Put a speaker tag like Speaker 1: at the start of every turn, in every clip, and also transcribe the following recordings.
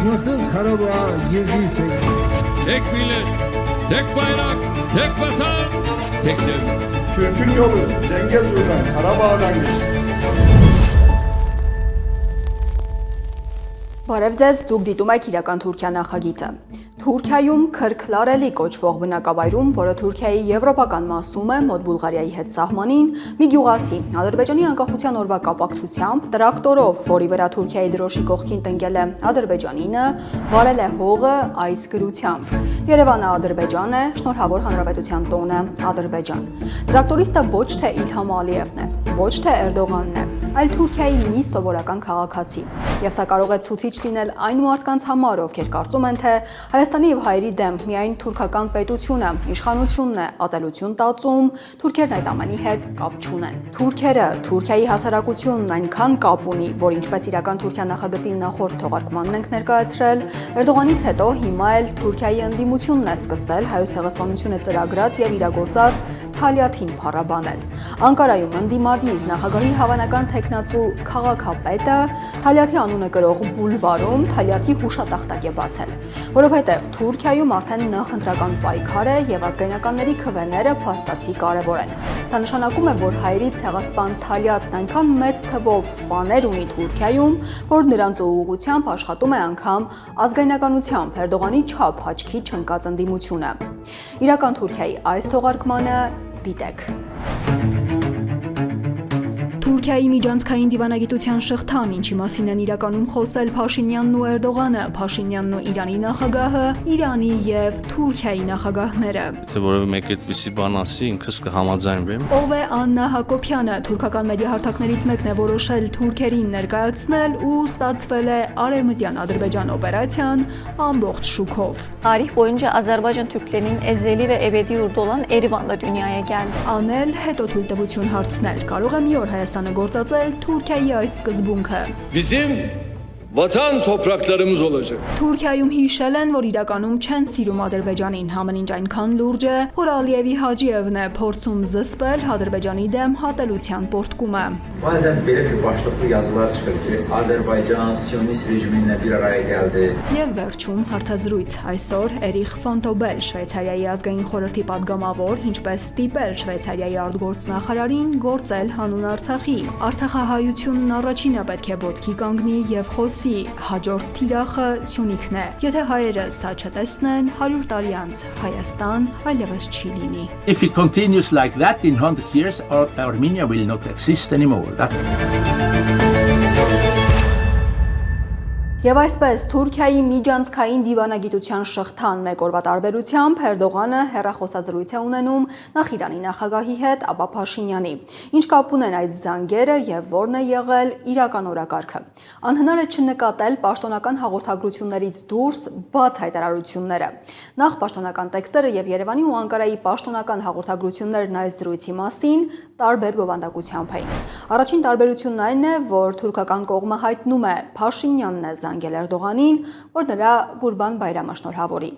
Speaker 1: Biz nasıl Karabağ'a girdiysek
Speaker 2: Tek millet, tek bayrak, tek vatan, tek devlet.
Speaker 3: Türk'ün yolu Zengezur'dan, Karabağ'dan geçti.
Speaker 4: Բարև ձեզ, դուք դիտում եք իրական Թուրքիա նախագիծը։ Թուրքիայում քրքլարելի կոչվող բնակավայրում, որը Թուրքիայի եվրոպական մասում է, մոտ Բուլղարիայի հետ սահմանին, մի գյուղացի Ադրբեջանի անկախության օրվա կապակցությամբ տրակտորով, որի վրա Թուրքիայի դրոշի կողքին տնկել է Ադրբեջանինը, վարել է հողը այս գրությամբ. Երևանը Ադրբեջան է, Շնորհավոր Հանրապետության տոնը Ադրբեջան։ Տրակտորիստը ոչ թե Իլհամ Ալիևն է, ոչ թե Էրդողանն է, այլ Թուրքիայի մի սովորական քաղաքացի։ Եվ սա կարող է ցուցիչ լինել այն մարդկանց համար, ովքեր կարծում են, թե Հայաստանի եւ հայերի դեմ միայն թուրքական պետությունը, իշխանությունն է ատելություն տածում, թուրքերն այդ ամենի հետ կապ չունեն։ Թուրքերը, Թուրքիայի հասարակությունն այնքան կապ ունի, որ ինչպես իրական Թուրքիա նախագծի նախորդ թողարկմանն ենք ներկայացրել, Էրդողանից հետո հիմա էլ Թուրքիայի ընդդիմությունն է սկսել Հայոց ցեղասպանությունը ծրագրած եւ իրագործած Թալյաթին փառաբանել։ Անկարայում ընդդիմադիր նախագահի հավանական տեխնացու քաղաքապետը Թալյաթի անունը կրող բուլվարում Թալյաթի հուշատախտակ է բացել, որովհետև Թուրքիայում արդեն նախընտրական պայքար է եւ ազգայնականների քվեները փաստացի կարեւոր են։ Սա նշանակում է, որ հայերի ցեղասպան Թալյաթն այնքան մեծ թվով ֆաներ ունի Թուրքիայում, որ նրանց ուղղությամբ աշխատում է անգամ ազգայնականությամբ Էրդողանի չափ աչքի չընկած ընդդիմությունը։ Իրական Թուրքիայի այս թողարկմանը դիտեք։ Թուրքիայի միջանցքային դիվանագիտության շղթան, ինչի մասին են իրականում խոսել Փաշինյանն ու Էրդողանը, Փաշինյանն ու Իրանի նախագահը, Իրանի եւ Թուրքիայի նախագահները։
Speaker 2: Եթե որևէ մեկ այդպիսի բան ասի, ինքս կհամաձայնվեմ։
Speaker 4: Ով է Աննա Հակոբյանը, թուրքական մեդիա հարթակներից մեկն է որոշել թուրքերին ներկայացնել ու ստացվել է Արևմտյան Ադրբեջան օպերasyon ամբողջ շուքով։
Speaker 5: Tarih boyunca Azerbaycan Türklerinin ezeli ve ebedi yurdu olan Erivan'da dünyaya geldi.
Speaker 4: Անել հետո թույլտվություն հարցնել։ Կարող է մի օր Հայաստանը գործածել Թուրքիայի այս սկզբունքը։
Speaker 2: Bizim vatan topraklarımız olacak.
Speaker 4: Թուրքիայում հիշել են, որ իրականում չեն սիրում Ադրբեջանին, համեն ինչ այնքան լուրջ է, որ Ալիևի Հաջիևն է փորձում զսպել Ադրբեջանի դեմ հատելության պորտկումը։
Speaker 6: Bazen belə bir başlıqlı yazılar çıxır ki, Azərbaycan Siyonist rejiminlə bir araya gəldi.
Speaker 4: Եվ վերջում հարցազրույց այսօր Էրիխ Ֆոնտոբել, Շվեյցարիայի ազգային խորհրդի падգամավոր, ինչպես ստիպել Շվեյցարիայի արտգործնախարարին գործել հանուն Արցախի։ Արցախահայությունն առաջինը պետք է ոտքի կանգնի եւ խոսի, հաջորդ թիրախը Սյունիքն է։ Եթե հայերը սա չտեսնեն, 100 տարի անց Հայաստան այլևս չի լինի։
Speaker 7: If it continues like that, in 100 years, Armenia will not exist anymore.
Speaker 4: Եվ այսպես Թուրքիայի միջանցքային դիվանագիտության շղթան մեկ օրվա տարբերությամբ Էրդողանը հեռախոսազրույց է ունենում նախ Իրանի նախագահի հետ, ապա Փաշինյանի։ Ինչ կապ ունեն այդ զանգերը եւ որն է եղել իրական օրակարգը։ Անհնար է չնկատել պաշտոնական հաղորդագրություններից դուրս բաց հայտարարությունները։ Նախ պաշտոնական տեքստերը եւ Երևանի ու Անկարայի պաշտոնական հաղորդագրություններն այս զրույցի մասին տարբեր բովանդակությամբ էին։ Առաջին տարբերությունն այն է, որ թուրքական կողմը հայտնում է Փաշինյանն է զանգել Էրդողանին, որ նրա Գուրբան Բայրամը շնորհավորի։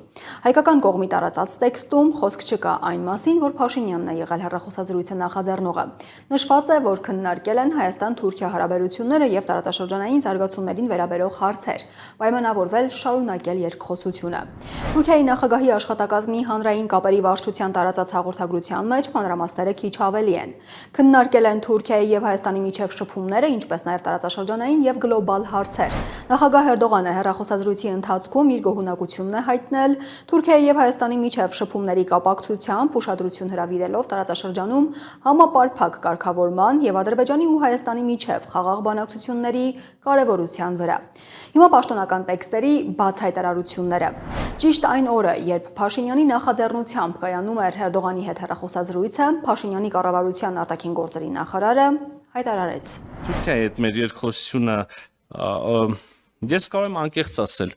Speaker 4: Հայկական կողմի տարածած տեքստում խոսք չկա այն մասին, որ Փաշինյանն է եղել հեռախոսազրույցը նախաձեռնողը։ Նշված է, որ քննարկել են Հայաստան-Թուրքիա հարաբերությունները եւ տարածաշրջանային զարգացումներին վերաբերող հարցեր, պայմանավորվել շարունակել երկխոսությունը։ Թուրքիայի նախագահի աշխատակազմի հանրային կապերի վարչության տարածած հաղորդագրության մեջ մանրամասները քիչ ավելի են։ Քննարկել են Թուրքիայի եւ Հայաստանի միջև շփումները, ինչպես նաեւ տարածաշրջանային եւ գլոբալ հարցեր։ Նախագահ Էրդողանը հեռախոսազրույցի ընթացքում իր գոհունակությունն է հայտնել Թուրքիայի եւ Հայաստանի միջև շփումների կապակցությամբ ուշադրություն հրավիրելով տարածաշրջանում համապարփակ կարգավորման եւ Ադրբեջանի ու Հայաստանի միջև խաղաղ բանակցությունների կարեւորության վրա։ Հիմա պաշտոնական տեքստերի բաց հայտարարությունները։ Ճիշտ այն օրը, երբ Փաշինյանի նախաձեռնությամբ կայանում էր Էրդողանի հետ հեռախոսազրույցը, Փաշինյանի կառավարության արտաքին գործերի նախարարը հայտարարեց.
Speaker 2: Թուրքիայի հետ մեր երկխոսությունը ես կարող եմ անկեղծ ասել,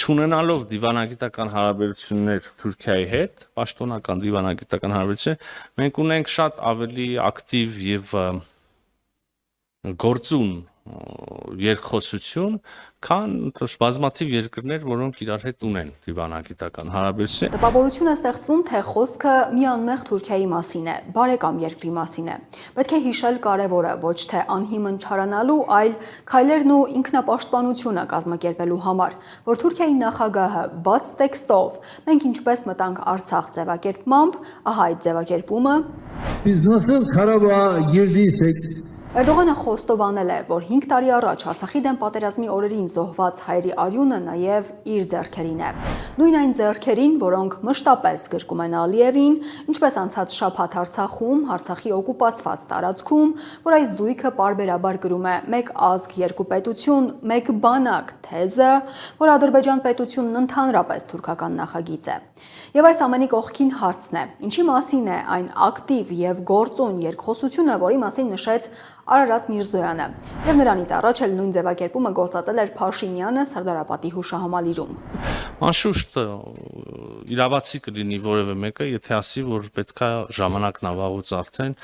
Speaker 2: չունենալով դիվանագիտական հարաբերություններ Թուրքիայի հետ, պաշտոնական դիվանագիտական հարաբերություններ, մենք ունենք շատ ավելի ակտիվ եւ գործուն երկխոսություն, քան բազմաթիվ երկրներ, որոնք իրար հետ ունեն դիվանագիտական հարաբերություն։
Speaker 4: Տպավորություն է ստեղծվում, թե խոսքը միանմեղ Թուրքիայի մասին է, բարեկամ երկրի մասին է։ Պետք է հիշել կարևորը ոչ թե անհիմն չարանալու, այլ քայլերն ու ինքնապաշտպանությունը կազմակերպելու համար, որ Թուրքիայի նախագահը բաց տեքստով մենք ինչպես մտանք Արցախ ձևակերպմամբ, ահա այդ ձևակերպումը
Speaker 1: Biz nasıl Karabağ'a girdiysek
Speaker 4: Էրդողանը խոստովանել է, որ 5 տարի առաջ Արցախի դեմ պատերազմի օրերին զոհված հայերի արյունը նաև իր ձեռքերին է։ Նույն այն ձեռքերին, որոնք մշտապես գրկում են Ալիևին, ինչպես անցած շաբաթ Արցախում, Արցախի օկուպացված տարածքում, որ այս զույգը պարբերաբար գրում է մեկ ազգ, երկու պետություն, մեկ բանակ թեզը, որ Ադրբեջան պետությունն ընդհանրապես թուրքական նախագիծ է։ Եվ այս ամենի կողքին հարցն է, ինչի մասին է այն ակտիվ եւ գործուն երկխոսությունը, որի մասին նշեց Արարատ Միրզոյանը, եւ նրանից առաջ էլ նույն ձևակերպումը գործածել էր Փաշինյանը Սարդարապատի հուշահամալիրում։
Speaker 2: Անշուշտ իրավացի կլինի որևէ մեկը, եթե ասի, որ պետքա ժամանակն ավաղուց արդեն,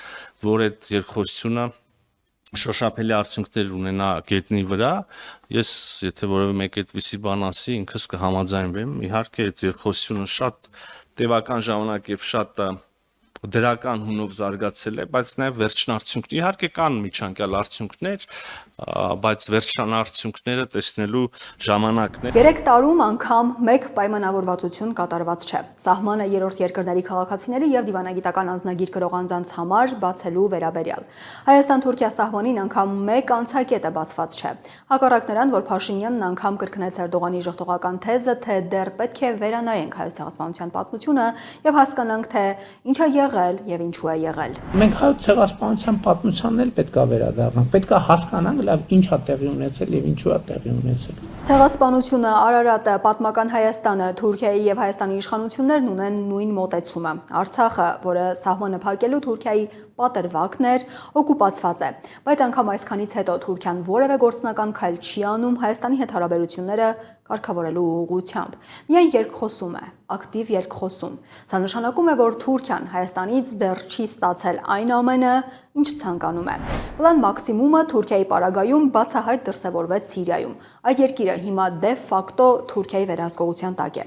Speaker 2: որ այդ երկխոսությունը շոշափելի արդյունքներ ունենա գետնի վրա, ես եթե որևէ մեկ այդպիսի բան ասի, ինքս կհամաձայնվեմ, իհարկե այդ երկխոսությունը շատ տևական ժամանակ եւ շատ դրական հունով զարգացել է, բայց նաև վերջնարդյունքներ, իհարկե կան միջանկյալ արդյունքներ, բայց վերջնարդյունքները տեսնելու ժամանակն է։
Speaker 4: 3 տարում անգամ մեկ պայմանավորվածություն կատարված չէ։ Սահմանը երրորդ երկրների քաղաքացիների եւ դիվանագիտական անձնագիր կրող անձանց համար բացելու վերաբերյալ։ Հայաստան-Թուրքիա սահմանին անգամ մեկ անցակետը բացված չէ։ Հակառակ նրան, որ Փաշինյանն անգամ կրկնեց Էրդողանի ժողովրդական թեզը, թե դեռ պետք է վերանայենք հայոց ցեղասպանության պատմությունը եւ հասկանանք, թե ինչ է եղել եւ ինչու է եղել։
Speaker 8: Մենք հայոց ցեղասպանության պատմությանն էլ պետք է վերադառնանք, պետք է հասկանանք լավ ինչ է տեղի ունեցել եւ ինչու է տեղի ունեցել։
Speaker 4: Ցեղասպանությունը, Արարատը, պատմական Հայաստանը, Թուրքիայի եւ Հայաստանի իշխանություններն ունեն նույն մոտեցումը։ Արցախը, որը սահմանը փակելու Թուրքիայի պատրվակն էր, օկուպացված է, բայց անգամ այսքանից հետո Թուրքիան որևէ գործնական քայլ չի անում Հայաստանի հետ հարաբերությունները կարգավորելու ուղղությամբ։ Միայն երկխոսում է, ակտիվ երկխոսում։ Սա նշանակում է, որ Թուրքիան Հայաստանից դեռ չի ստացել այն ամենը, ինչ ցանկանում է։ Պլան մաքսիմումը Թուրքիայի պարագայում բացահայտ դրսևորվեց Սիրիայում։ Այդ երկիրը հիմա դե ֆակտո Թուրքիայի վերահսկողության տակ է։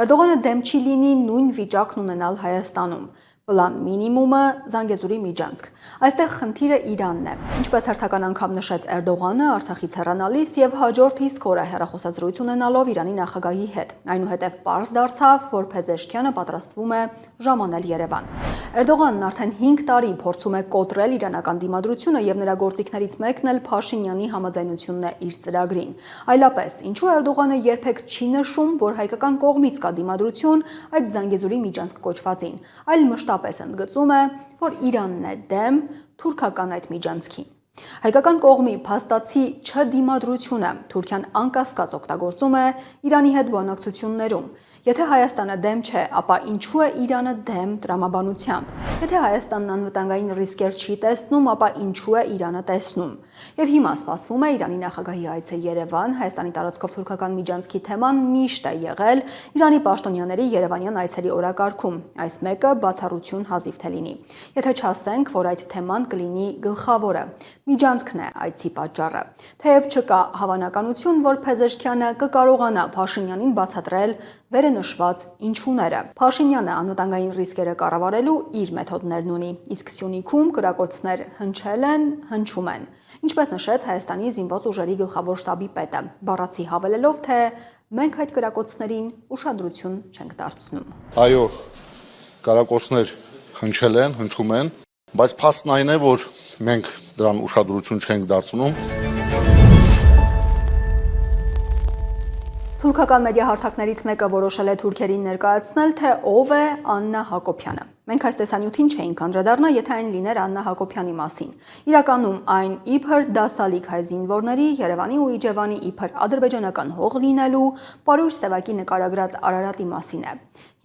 Speaker 4: Էրդողանը դեմ չի լինի նույն վիճակն ունենալ Հայաստանում։ Պլան մինիմումը Զանգեզուրի միջանցք։ Այստեղ խնդիրը Իրանն է։ Ինչպես հերթական անգամ նշեց Էրդողանը Արցախից հեռանալիս եւ հաջորդ իսկ օրը հեռախոսազրույց ունենալով Իրանի նախագահի հետ։ Այնուհետև պարզ դարձավ, որ Փեզեշքյանը պատրաստվում է ժամանել Երևան։ Էրդողանն արդեն 5 տարի փորձում է կոտրել իրանական դիմադրությունը եւ նրա գործիքներից մեկն էլ Փաշինյանի համաձայնությունն է իր ծրագրին։ Այլապես, ինչու Էրդողանը երբեք չի նշում, որ հայկական կողմից կա դիմադրություն այդ Զանգեզուրի միջանցք կոչվածին, այլ մշտապես ընդգծում է, որ Իրանն է դեմ թուրքական այդ միջանցքին։ Հայկական կողմի փաստացի չդիմադրությունը Թուրքիան անկասկած օգտագործում է Իրանի հետ բանակցություններում։ Եթե Հայաստանը դեմ չէ, ապա ինչու է Իրանը դեմ տրամաբանությամբ։ Եթե Հայաստանն անվտանգային ռիսկեր չի տեսնում, ապա ինչու է Իրանը տեսնում։ Եվ հիմա սպասվում է Իրանի նախագահի այցը Երևան, Հայաստանի տարածքով թուրքական միջանցքի թեման միշտ է եղել Իրանի պաշտոնյաների երևանյան այցերի օրակարգում։ Այս մեկը բացառություն հազիվ թե լինի։ Եթե չասենք, որ այդ թեման կլինի գլխավորը, միջանցքն է այցի պատճառը։ Թեև չկա հավանականություն, որ Փեզեշքյանը կկարողանա Փաշինյանին բացատրել վերնշված ինչուները։ Փաշինյանը անվտանգային ռիսկերը կառավարելու իր մեթոդներն ունի, իսկ Սյունիքում կրակոցներ հնչել են, հնչում են։ Ինչպես նշեց Հայաստանի զինված ուժերի գլխավոր շտաբի պետը, բառացի հավելելով, թե մենք այդ կրակոցներին ուշադրություն չենք դարձնում։
Speaker 3: Այո, կրակոցներ հնչել են, հնչում են, բայց փաստն այն է, որ մենք դրան ուշադրություն չենք դարձնում։
Speaker 4: Թուրքական մեդիա հարթակներից մեկը որոշել է թուրքերին ներկայացնել, թե ով է Աննա Հակոբյանը։ Մենք այս տեսանյութին չէինք անդրադառնա, եթե այն լիներ Աննա Հակոբյանի մասին։ Իրականում այն իբր դասալիկ հայ զինվորների, Երևանի ու Իջևանի իբր ադրբեջանական հող լինելու պարույր սևակի նկարագրած Արարատի մասին է։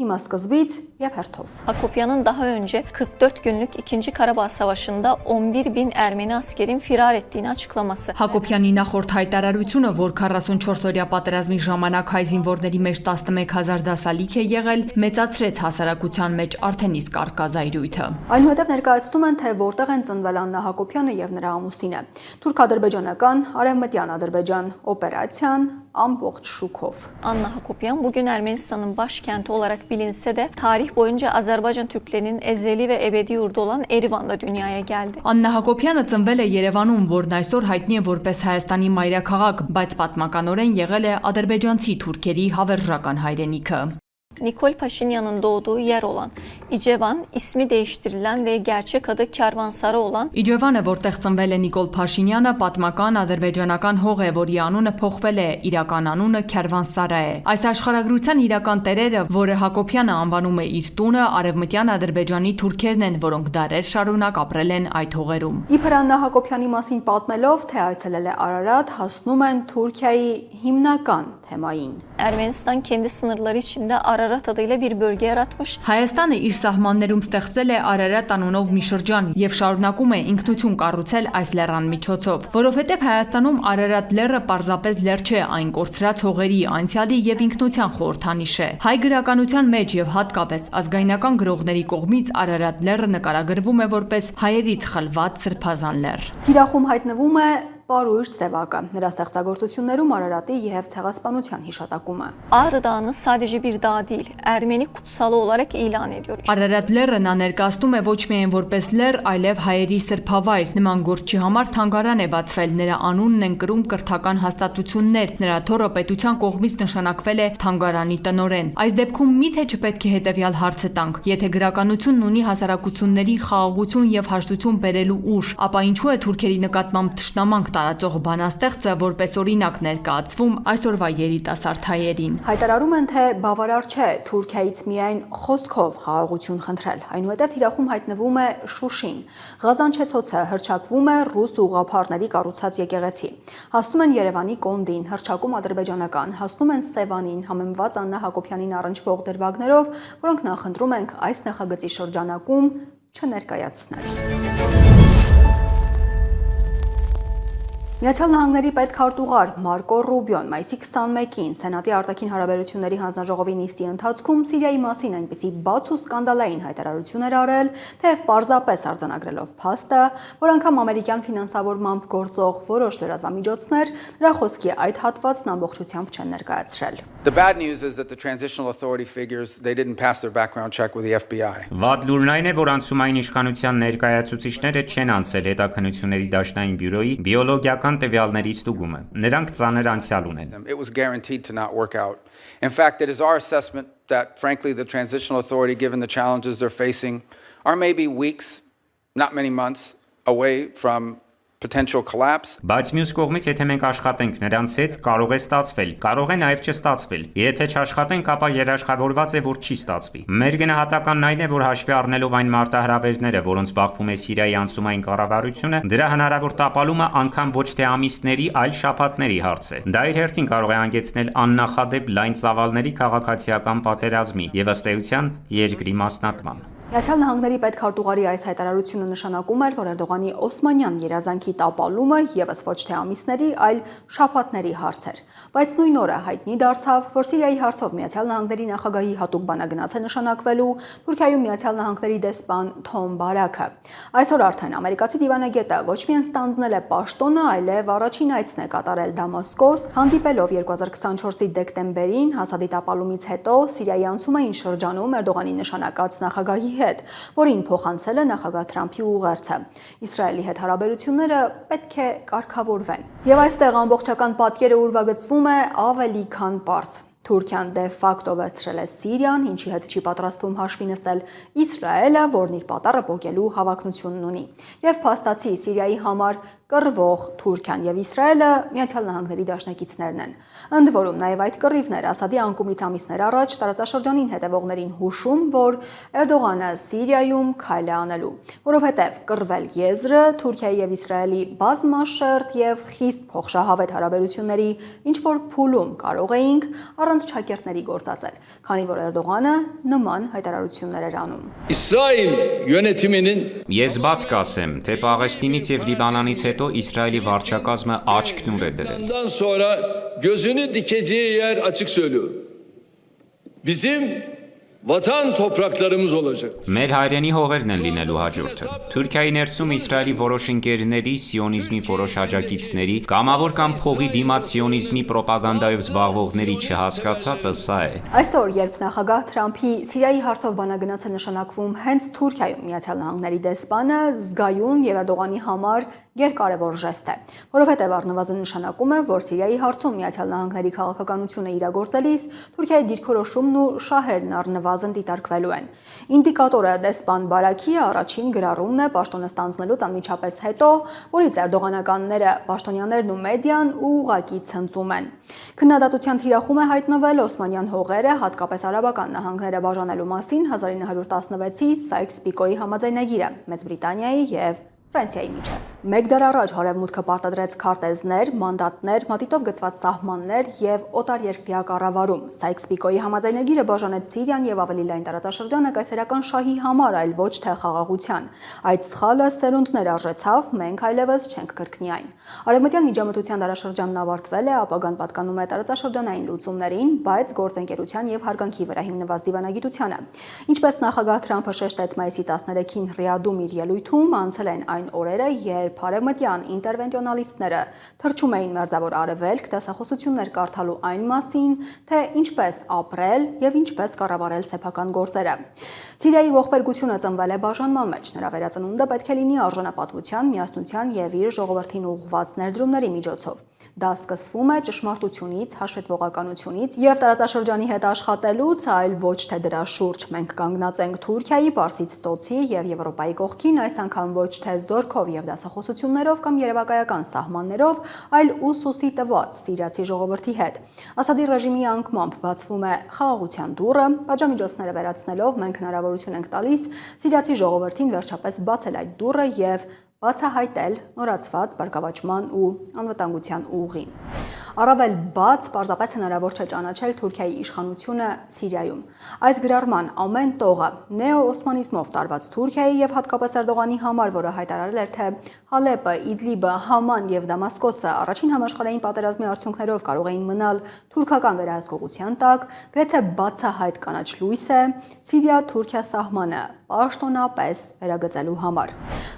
Speaker 4: Հիմա սկզբից եւ հերթով։
Speaker 5: Hakopian'ın daha önce 44 günlük 2. Karabağ Savaşı'nda 11.000 Ermeni askerin firar ettiğini açıklaması.
Speaker 9: Հակոբյանի նախորդ հայտարարությունը, որ 44-օրյա պատերազմի ժամանակ հայ զինվորների մեջ 11,000 դասալիք է եղել, մեծացրեց հասարակության մեջ արդեն իսկ արկա զայրույթը։
Speaker 4: Այնուհետև ներկայացնում են, թե որտեղ են ծնվել Աննա Հակոբյանը եւ նրա ամուսինը։ Թուրք-ադրբեջանական Արևմտյան Ադրբեջան օպերasyon ամբողջ շուքով։
Speaker 5: Anna Hakopian bugün Ermenistan'ın başkenti olarak bilinse de tarih boyunca Azerbaycan Türklerinin ezeli ve ebedi yurdu olan Erivan'da dünyaya geldi.
Speaker 9: Աննա Հակոբյանը ծնվել է Երևանում, որն այսօր հայտնի է որպես Հայաստանի մայրաքաղաք, բայց պատմականորեն եղել է ադրբեջանցի թուրքերի հավերժական հայրենիքը։
Speaker 5: Nikol Pashinyan'ın doğduğu yer olan İcevan, ismi değiştirilen ve gerçek adı Kervansarı olan
Speaker 9: Իջևանը, որտեղ ծնվել է Նիկոլ Փաշինյանը, պատմական ադրբեջանական հող է, որի անունը փոխվել է, իրական անունը Քերվանսարա է։ Այս աշխարհագրության իրական տերերը, որը Հակոբյանը անվանում է իր տունը, արևմտյան Ադրբեջանի թուրքերն են, որոնք դարեր շարունակ ապրել են այդ հողերում։
Speaker 4: Իբր Աննա Հակոբյանի մասին պատմելով, թե այցելել է Արարատ, հասնում են Թուրքիայի հիմնական թեմային։
Speaker 5: Ermenistan kendi sınırları içinde Ararat adıyla bir bölge yaratmış.
Speaker 9: Հայաստանը իր սահմաններում ստեղծել է Արարատ անունով մի շրջան եւ շարունակում է ինքնություն կառուցել այս լեռան միջոցով, որովհետեւ Հայաստանում Արարատ լեռը պարզապես լեռ չէ, այն կորցրած հողերի, անցյալի եւ ինքնության խորհրդանիշ է։ Հայ գրականության մեջ եւ հատկապես ազգայնական գրողների կողմից Արարատ լեռը նկարագրվում է որպես հայերից խլված սրբազան լեռ։
Speaker 4: Թիրախում հայտնվում է Պարույր Սևակը, նրա ստեղծագործություններում Արարատի եւ ցեղասպանության հիշատակումը։
Speaker 5: Ağrı Dağı'nı sadece bir dağ değil, Ermeni kutsalı olarak ilan ediyor.
Speaker 9: Արարատ լեռը նա ներկայացնում է ոչ միայն որպես լեռ, այլև հայերի սրբավայր։ Նման գործի համար թանգարան է բացվել, նրա անունն են կրում կրթական հաստատություններ, նրա թոռը պետության կողմից նշանակվել է թանգարանի տնօրեն։ Այս դեպքում միթե չպետք է հետևյալ հարցը տանք. եթե գրականությունն ունի հասարակությունների խաղաղություն եւ հաշտություն բերելու ուժ, ապա ինչու է թուրքերի նկատմամբ թշնամանք տարածող բանաստեղծը որպես օրինակ ներկայացվում այսօրվա երիտասարդ հայերին։
Speaker 4: Հայտարարում են, թե բավարար չէ Թուրքիայից միայն խոսքով խաղաղություն խնդրել։ Այնուհետև թիրախում հայտնվում է Շուշին։ Ղազանչեցոցը հռչակվում է ռուս ուղղափառների կառուցած եկեղեցի։ Հասնում են Երևանի Կոնդին, հռչակում ադրբեջանական, հասնում են Սևանին, համեմված Աննա Հակոբյանին առնչվող դրվագներով, որոնք նախընտրում ենք այս նախագծի շրջանակում չներկայացնել։ Միացյալ Նահանգների պետքարտուղար Մարկո Ռուբիոն մայիսի 21-ին Սենատի արտաքին հարաբերությունների հանձնաժողովի նիստի ընթացքում Սիրիայի մասին այնպիսի բաց ու սկանդալային հայտարարություն էր արել, թեև պարզապես արձանագրելով փաստը, որ անգամ ամերիկյան ֆինանսավորմամբ գործող որոշ լրատվամիջոցներ նրա խոսքի այդ հատվածն ամբողջությամբ չեն ներկայացրել։
Speaker 10: The bad news is that the transitional authority figures they didn't pass their background check with the FBI.
Speaker 11: Վատ լուրն այն է, որ անցումային իշխանության ներկայացուցիչները չեն անցել հետաքննությունների դաշնային բյուրոյի բիոլոգիական տվյալների ստուգումը։ Նրանք ծանր անցյալ ունեն։
Speaker 10: It was guaranteed to not work out. In fact, it is our assessment that frankly the transitional authority, given the challenges they're facing, are maybe weeks, not many months away from potential collapse.
Speaker 11: Բայց մյուս կողմից, եթե մենք աշխատենք նրանց հետ, կարող է ստացվել, կարող է նաև չստացվել։ Եթե չաշխատենք, ապա երաշխավորված է, որ չի ստացվի։ Մեր գնահատականն այն է, որ հաշվի առնելով այն մարտահրավերները, որոնց բախվում է Սիրիայի անցումային կառավարությունը, դրա հնարավոր տապալումը անգամ ոչ թե ամիսների, այլ շաբաթների հարց է։ Դա իր հերթին կարող է հանգեցնել աննախադեպ լայն ծավալների քաղաքացիական պատերազմի եւ ըստ էության երկրի մասնատման։
Speaker 4: Միացյալ Նահանգների պետքարտուղարի այս հայտարարությունը նշանակում էր, որ Էրդողանի օսմանյան երազանքի տապալումը եւս ոչ թե ամիսների, այլ շաբաթների հարց էր։ Բայց նույն օրը հայտնի դարձավ, որ Սիրիայի հարցով Միացյալ Նահանգների նախագահի հատուկ բանագնաց է նշանակվելու Թուրքիայում Միացյալ Նահանգների դեսպան Թոմ Բարաքը։ Այսօր արդեն ամերիկացի դիվանագետը ոչ միայն ստանձնել է պաշտոնը, այլև առաջին այցն է կատարել Դամասկոս, հանդիպելով 2024-ի դեկտեմբերին Հասադի տապալումից հետո Սիրիայի անցումային շրջանում Էրդողանի նշանակած նախագահի հետ, որին փոխանցել է նախագահ Թրամփի ուղերձը։ Իսրայելի հետ հարաբերությունները պետք է կարգավորվեն։ Եվ այստեղ ամբողջական պատկերը ուրվագծվում է ավելի քան պարզ։ Թուրքիան դե ֆակտո վերցրել է Սիրիան, ինչի հետ չի պատրաստվում հաշվի նստել Իսրայելը, որն իր պատառը պոկելու հավակնությունն ունի։ Եվ փաստացի Սիրիայի համար կռվող Թուրքիան եւ Իսրայելը Միացյալ Նահանգների դաշնակիցներն են։ Ընդ որում նաև այդ կռիվները Ասադի անկումից ամիսներ առաջ տարածաշրջանին հետևողներին հուշում, որ Էրդողանը Սիրիայում քայլ է անելու, որովհետև կռվել եզրը Թուրքիայի եւ Իսրայելի բազմաշերտ եւ խիստ փոխշահավետ հարաբերությունների ինչ որ փուլում կարող էինք առանց չակերտների գործածել, քանի որ Էրդողանը նման հայտարարություններ էր անում։
Speaker 1: İsrail yönetiminin
Speaker 11: Ես բաց կասեմ, թե Պաղեստինից եւ Լիբանանից հետո Իսրայելի վարչակազմը աչքնուր է դրել։
Speaker 1: bundan sonra gözünü dikeceği yer açık söylüyorum. Bizim vatan topraklarımız olacak.
Speaker 11: Մեր հայրենի հողերն են լինելու հաջորդը։ Թուրքիայի ներսում Իսրայելի որոշ ընկերների, սիոնիզմի որոշ աջակիցների, կամավոր կամ փողի դիմաց սիոնիզմի պրոպագանդայով զբաղվողների չհասկացածը սա է։
Speaker 4: Այսօր, երբ նախագահ Թրամփի Սիրիայի հարցով բանագնաց է նշանակվում հենց Թուրքիայում Միացյալ Նահանգների դեսպանը, զգայուն եւ Էրդողանի համար երկարևոր ժեստ է, որովհետև առնվազն նշանակում է, որ Սիրիայի հարցում Միացյալ Նահանգների քաղաքականությունը իրագործելիս Թուրքիայի դիրքորոշումն ու շահերն առնվազն դիտարկվելու են։ Ինդիկատորը դեսպան Բարաքի առաջին գրառումն է պաշտոնը ստանձնելուց անմիջապես հետո, որից էրդողանականները, պաշտոնյաներն ու մեդիան ուղղակի ցնծում են։ Քննադատության թիրախում է հայտնվել Օսմանյան հողերը, հատկապես արաբական նահանգները բաժանելու մասին 1916-ի Սայքս-Պիկոյի համաձայնագիրը Մեծ Բրիտանիայի եւ Ֆրանսիայի միջև։ Մեկ դար առաջ Հարևմուտքը պարտադրեց քարտեզներ, մանդատներ, մատիտով գծված սահմաններ եւ օտարերկրյա կառավարում։ Սայքս-Պիկոյի համաձայնագիրը բաժանեց Սիրիան եւ ավելի լայն տարածաշրջանը կայսերական շահի համար, այլ ոչ թե խաղաղության։ Այդ սխալը սերունդներ արժեցավ, մենք այլևս չենք կրկնի այն։ Արևմտյան միջամտության դարաշրջանն ավարտվել է, ապագան պատկանում է տարածաշրջանային լուծումներին, բայց գործընկերության եւ հարգանքի վրա հիմնված դիվանագիտությանը։ Ինչպես նախագահ Թրամփը շեշտեց մայիսի 13-ին Ռիադում իր ելույթում, անցել են այն օրերը, երբ արևմտյան ինտերվենցիոնալիստները թռչում էին մերձավոր արևելք դասախոսություններ կարդալու այն մասին, թե ինչպես ապրել եւ ինչպես կառավարել սեփական գործերը։ Սիրիայի ողբերգությունը ծնվել է բաժանման մեջ, նրա վերածնունդը պետք է լինի արժանապատվության, միասնության եւ իր ժողովրդին ուղղված ներդրումների միջոցով։ Դա սկսվում է ճշմարտությունից, հաշվետվողականությունից եւ տարածաշրջանի հետ աշխատելուց, այլ ոչ թե դրա շուրջ։ Մենք կանգնած ենք Թուրքիայի, Պարսից ծոցի եւ Եվրոպայի կողքին, այս անգամ ոչ թե զորքով եւ դասախոսություններով կամ երևակայական սահմաններով, այլ ուսուսի տված սիրիացի ժողովրդի հետ։ Ասադի ռեժիմի անկմամբ բացվում է խաղաղության դուռը, պատժամիջոցները վերացնելով մենք հնարավորություն ենք տալիս սիրիացի ժողովրդին վերջապես բացել այդ դուռը եւ բացահայտել նորացված բարգավաճման ու անվտանգության ուղին։ Առավել բաց պարզապես հնարավոր չէ ճանաչել Թուրքիայի իշխանությունը Սիրիայում։ Այս գրառման ամեն տողը նեո-օսմանիզմով տարված Թուրքիայի եւ հատկապես Էրդողանի համար, որը հայտարարել էր, թե Հալեպը, Իդլիբը, Haman եւ Դամասկոսը առաջին համաշխարհային պատերազմի արդյունքներով կարող էին մնալ թուրքական վերահսկողության տակ, գրեթե բացահայտ կանաչ լույս է Սիրիա-Թուրքիա սահմանը պաշտոնապես վերագծելու համար։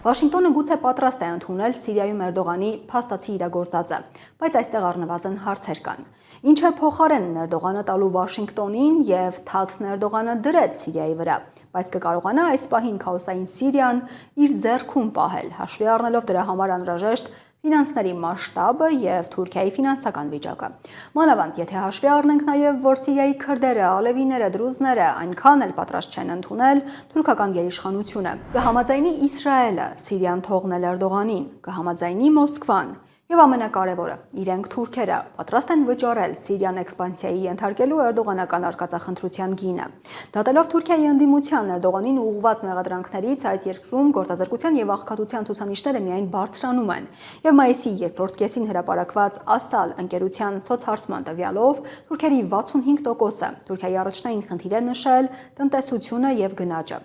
Speaker 4: Վաշինգտոնը գուցե պատրաստ է ընդունել Սիրիայում Էրդողանի փաստացի իրագործածը, բայց այստեղ առնվազն հարցեր կան։ Ինչը փոխարենն Էրդողանը տալու Վաշինգտոնին եւ Թաթն Էրդողանը դրեց Սիրիայի վրա, բայց կկարողանա այս պահին քաոսային Սիրիան իր ձեռքում պահել, հաշվի առնելով դրա համար անհրաժեշտ ֆինանսների մասշտաբը եւ Թուրքիայի ֆինանսական վիճակը։ Մանավանդ, եթե հաշվի առնենք նաեւ, որ Սիրիայի քրդերը, ալևիները, դրուզները այնքան էլ պատրաստ չեն ընդունել թուրքական գերիշխանությունը։ Կհամաձայնի Իսրայելը Սիրիան թողնել Էրդողանին, կհամաձայնի Մոսկվան։ Եվ ամենակարևորը, իրենք թուրքերը պատրաստ են վճարել Սիրիան էքսպանսիայի ենթարկելու էրդողանական արկածախնդրության գինը։ Դատելով Թուրքիայի ընդդիմության Էրդողանին ուղղված մեղադրանքներից, այդ երկրում գործազրկության եւ աղքատության ցուցանիշները միայն բարձրանում են։ Եվ մայիսի երկրորդ կեսին հրապարակված Ասալ ընկերության սոցհարցման տվյալով թուրքերի 65%-ը Թուրքիայի առաջնային խնդիր է նշել տնտեսությունը եւ գնաճը։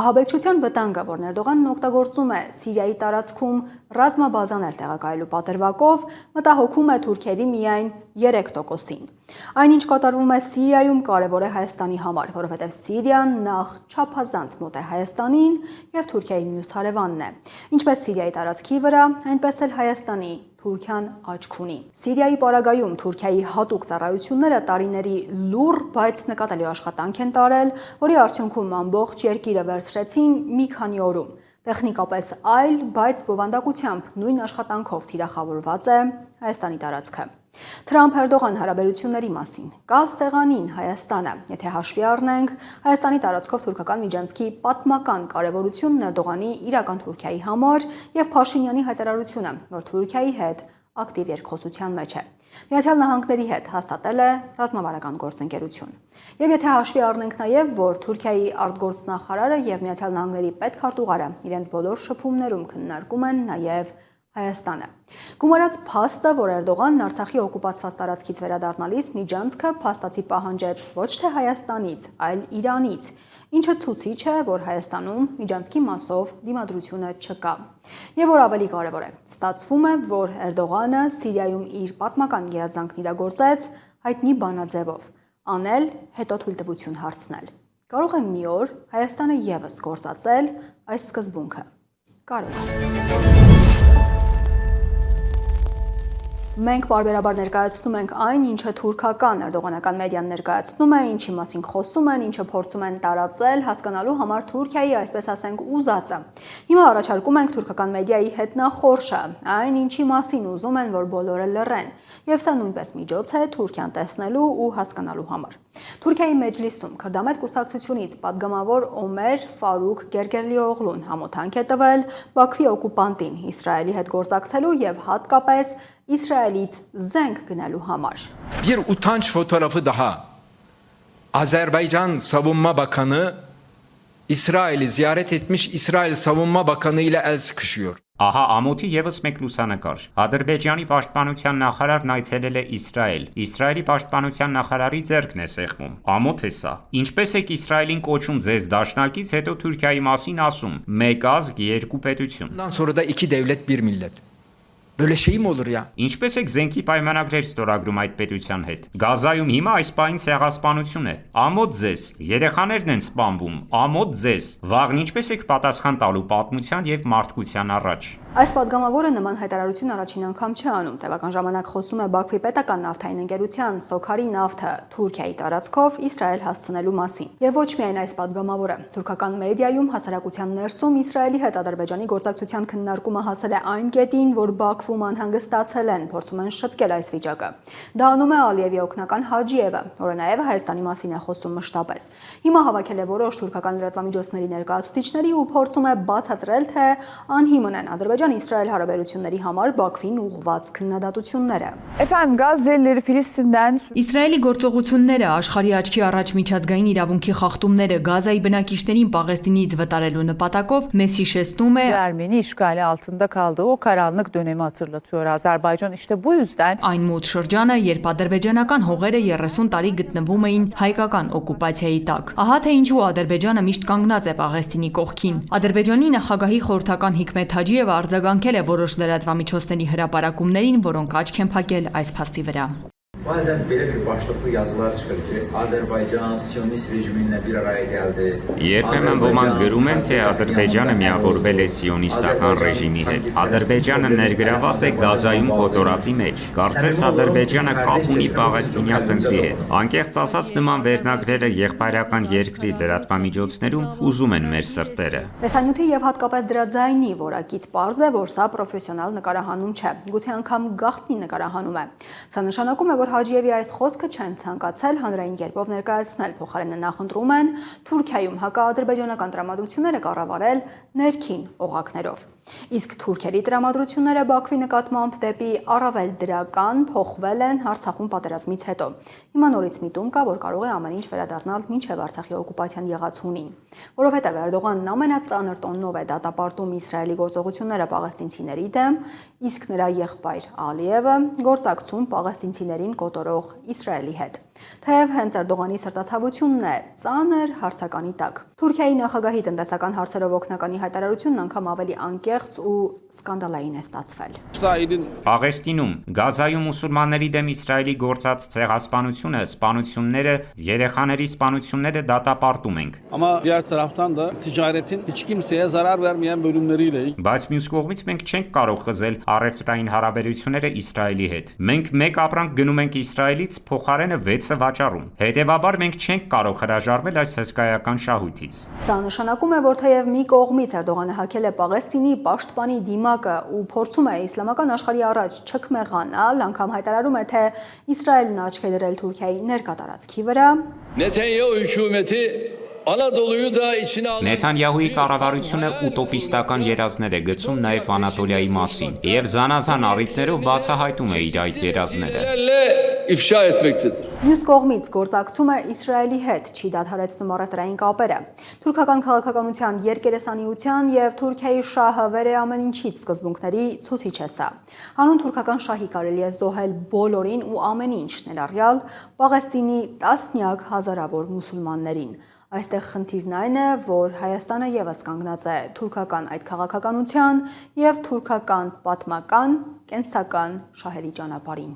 Speaker 4: Ահաբեկչության վտանգը, որն Էրդողանն օգտագործում է Սիրիայի տարածքում ռազմաբազաներ տեղակայելու պատրվակով, մտահոգում է թուրքերի միայն 3%-ին։ Այնինչ կատարվում է Սիրիայում կարևոր է Հայաստանի համար, որովհետև Սիրիան նախ չափազանց մոտ է Հայաստանին եւ Թուրքիայի մյուս հարևանն է։ Ինչպես Սիրիայի տարածքի վրա, այնպես էլ Հայաստանի Թուրքիան աչք ունի։ Սիրիայի պարագայում Թուրքիայի հատուկ ծառայությունները տարիների լուռ, բայց նկատելի աշխատանք են տարել, որի արդյունքում ամբողջ երկիրը վերցրեցին մի քանի օրում։ Տեխնիկապես այլ, բայց բովանդակությամբ նույն աշխատանքով թիրախավորված է Հայաստանի տարածքը։ Թրամփ-Էրդողան հարաբերությունների մասին։ Կա սեղանին Հայաստանը, եթե հաշվի առնենք Հայաստանի տարածքով թուրքական միջանցքի պատմական կարևորությունն Էրդողանի իրական Թուրքիայի համար եւ Փաշինյանի հայտարարությունը, որ Թուրքիայի հետ ակտիվ երկխոսության մեջ է։ Միացյալ Նահանգների հետ հաստատել է ռազմավարական գործընկերություն։ Եվ եթե հաշվի առնենք նաև, որ Թուրքիայի արտգործնախարարը եւ Միացյալ Նահանգների պետքարտուղարը իրենց բոլոր շփումներում քննարկում են նաև Հայաստանը։ Գումարած փաստը, որ Էրդողանն Արցախի օկուպացված տարածքից վերադառնալիս միջանցքը փաստացի պահանջեց ոչ թե Հայաստանից, այլ Իրանից, ինչը ցուցիչ է, որ Հայաստանում միջանցքի մասով դիմադրությունը չկա։ Եվ որ ավելի կարևոր է, ստացվում է, որ Էրդողանը Սիրիայում իր պատմական երազանքն իրագործեց հայտնի բանաձևով, անել հետո թույլտվություն հարցնել։ Կարող է մի օր Հայաստանը եւս գործածել այս սկզբունքը։ Կարող է։ Մենք բարբերաբար ներկայացնում ենք այն, ինչը թուրքական էրդողանական մեդիան ներկայացնում է, ինչի մասին խոսում են, ինչը փորձում են տարածել, հասկանալու համար Թուրքիայի, այսպես ասենք, ուզածը։ Հիմա առաջարկում ենք թուրքական մեդիայի հետնախորշը, այն ինչի մասին ուզում են, որ բոլորը լռեն, եւ սա նույնպես միջոց է Թուրքիան տեսնելու ու հասկանալու համար։ Թուրքիայի մեջլիսում քրդամետ կուսակցությունից падգամավոր Օմեր Ֆարուկ Գերգերլիօղլուն համոթանք է տվել Բաքվի օկուպանտին Իսրայելի հետ գործակցելու եւ հատկապես Իսրայելից զենք գնելու համար։
Speaker 12: Bir utanç fotoğrafı daha. Azerbaycan Savunma Bakanı İsrail'i ziyaret etmiş, İsrail Savunma Bakanı ile el sıkışıyor.
Speaker 11: Ահա ամոթի եւս մեկ լուսանկար։ Ադրբեջանի պաշտպանության նախարարն այցելել է Իսրայել։ Իսրայելի պաշտպանության նախարարի ձեռքն է սեղմում։ Ամոթ է սա։ Ինչպես եք Իսրայելին կոչում ձեզ դաշնակից, հետո Թուրքիայի մասին ասում՝ մեկ ազգ, երկու պետություն։
Speaker 12: Bundan sonra da iki devlet, bir millet. Böyle şey mi olur ya?
Speaker 11: Ինչպես եք զենքի պայմանագրեր ստորագրում այդ պետության հետ։ Գազայում հիմա այս պահին ցեղասպանություն է։ Ամոթ ձեզ, երեխաներն են սպանվում, ամոթ ձեզ։ Վաղն ինչպես եք պատասխան տալու պատմության եւ մարդկության առաջ։
Speaker 4: Այս падգամավորը նման հայտարարություն առաջին անգամ չի անում։ Տևական ժամանակ խոսում է Բաքվի պետական նավթային ընկերության Սոքարի նավթը Թուրքիայի տարածքով Իսրայել հասցնելու մասին։ Եվ ոչ միայն այս падգամավորը, թուրքական մեդիայում հասարակության ներսում Իսրայելի հետ Ադրբեջանի գործակցության քննարկումը հասել է այն կետին, որ Բաքվում անհանգստացել են, փորձում են շտկել այս վիճակը։ Դա անում է Ալիևի օգնական Հաջիևը, որը նաև Հայաստանի մասին է խոսում մշտապես։ Հիմա հավաքել է որոշ թուրքական լրատվամիջոցների ներկայացուցիչների ու փորձում է բացատրել, թե անհիմն են Ադրբեջան-Իսրայել հարաբերությունների համար Բաքվին ուղղված քննադատությունները։
Speaker 9: Իսրայելի գործողությունները, աշխարհի աչքի առաջ միջազգային իրավունքի խախտումները, Գազայի բնակիչներին Պաղեստինից վտարելու նպատակով մեզ հիշեցնում է
Speaker 13: Ermeni işgali altında kaldığı o karanlık dönemi hatırlatıyor Azerbaycan. İşte bu yüzden
Speaker 9: այն մոտ շրջանը, երբ ադրբեջանական հողերը 30 տարի գտնվում էին հայկական օկուպացիայի տակ։ Ահա թե ինչու Ադրբեջանը միշտ կանգնած է Պաղեստինի կողքին։ Ադրբեջանի նախագահի խորհրդական Հիկմեթ Հաջիևը արձագանքել է որոշ լրատվամիջոցների հրապարակումներին, որոնք աչք են փակել այս փաստի վրա։
Speaker 6: Bazen belə bir başlıqlı yazılar çıxır ki, Azərbaycan Siyonist rejiminlə bir araya gəldi.
Speaker 11: Երբեմն ոմանք գրում են, թե Ադրբեջանը միավորվել է սիոնիստական ռեժիմի հետ։ Ադրբեջանը ներգրաված է Գազայում կոտորածի մեջ։ Կարծես Ադրբեջանը կապ ունի պաղեստինյան խնդրի հետ։ Անկեղծ ասած, նման վերնագրերը եղբայրական երկրի լրատվամիջոցներում ուզում են մեր սրտերը։
Speaker 4: Տեսանյութի եւ հատկապես դրա ձայնի որակից պարզ է, որ սա պրոֆեսիոնալ նկարահանում չէ, գուցե անգամ գաղտնի նկարահանում է։ Սա նշանակում է, որ Հաջիևի այս խոսքը չեն ցանկացել հանրային կերպով ներկայացնել, փոխարենը նախընտրում են Թուրքիայում հակաադրբեջանական տրամադրությունները կառավարել ներքին օղակներով։ Իսկ թուրքերի տրամադրությունները Բաքվի նկատմամբ դեպի առավել դրական փոխվել են Արցախում պատերազմից հետո։ Հիմա նորից միտում կա, որ կարող է ամեն ինչ վերադառնալ մինչև Արցախի օկուպացիան եղած հունին, որովհետև Էրդողանն ամենածանր տոնով է դատապարտում Իսրայելի գործողությունները պաղեստինցիների դեմ, իսկ նրա եղբայր Ալիևը գործակցում պաղեստինցիներին կոտորող Իսրայելի հետ։ Թեև հենց Էրդողանի սրտացավությունն է ծանր հարցականի տակ։ Թուրքիայի նախագահի տնտեսական հարցերով օգնականի հայտարարությունն անգամ ավելի անկեղծ անկեղծ ու սկանդալային է ստացվել։
Speaker 11: Պաղեստինում Գազայում մուսուլմանների դեմ Իսրայելի գործած ցեղասպանությունը, սպանությունները, երեխաների սպանությունները դատապարտում ենք։ Բայց մյուս կողմից մենք չենք կարող խզել առևտրային հարաբերությունները Իսրայելի հետ։ Մենք մեկ ապրանք գնում ենք Իսրայելից, փոխարենը 6-ը վաճառում։ Հետևաբար մենք չենք կարող հրաժարվել այս հսկայական շահույթից։
Speaker 4: Սա նշանակում է, որ թեև մի կողմից Էրդողանը հակել է Պաղեստինի պաշտպանի դիմակը ու փորձում է իսլամական աշխարհի առաջ չքմեղանալ, անգամ հայտարարում է, թե Իսրայելն աչք է դրել Թուրքիայի ներկա տարածքի վրա։
Speaker 1: Netanyahu hükümeti Anadolu'yu da içine aldı.
Speaker 11: Նեթանյահուի կառավարությունը ուտոպիստական երազներ է գցում նաև Անատոլիայի մասին եւ զանազան առիթներով բացահայտում է իր այդ երազները։
Speaker 1: İfşa etmektedir.
Speaker 4: Մյուս կողմից գործակցում է Իսրայելի հետ, չի դադարեցնում առևտրային կապերը։ Թուրքական քաղաքականության երկերեսանիության եւ Թուրքիայի շահը վեր է ամեն ինչից սկզբունքների ցուցիչ է սա։ Հանուն թուրքական շահի կարելի է զոհել բոլորին ու ամեն ինչ, ներառյալ Պաղեստինի տասնյակ հազարավոր մուսուլմաններին։ Այստեղ խնդիրն այն է, որ Հայաստանը եւս կանգնած է թուրքական այդ քաղաքականության եւ թուրքական պատմական կենսական շահերի ճանապարհին։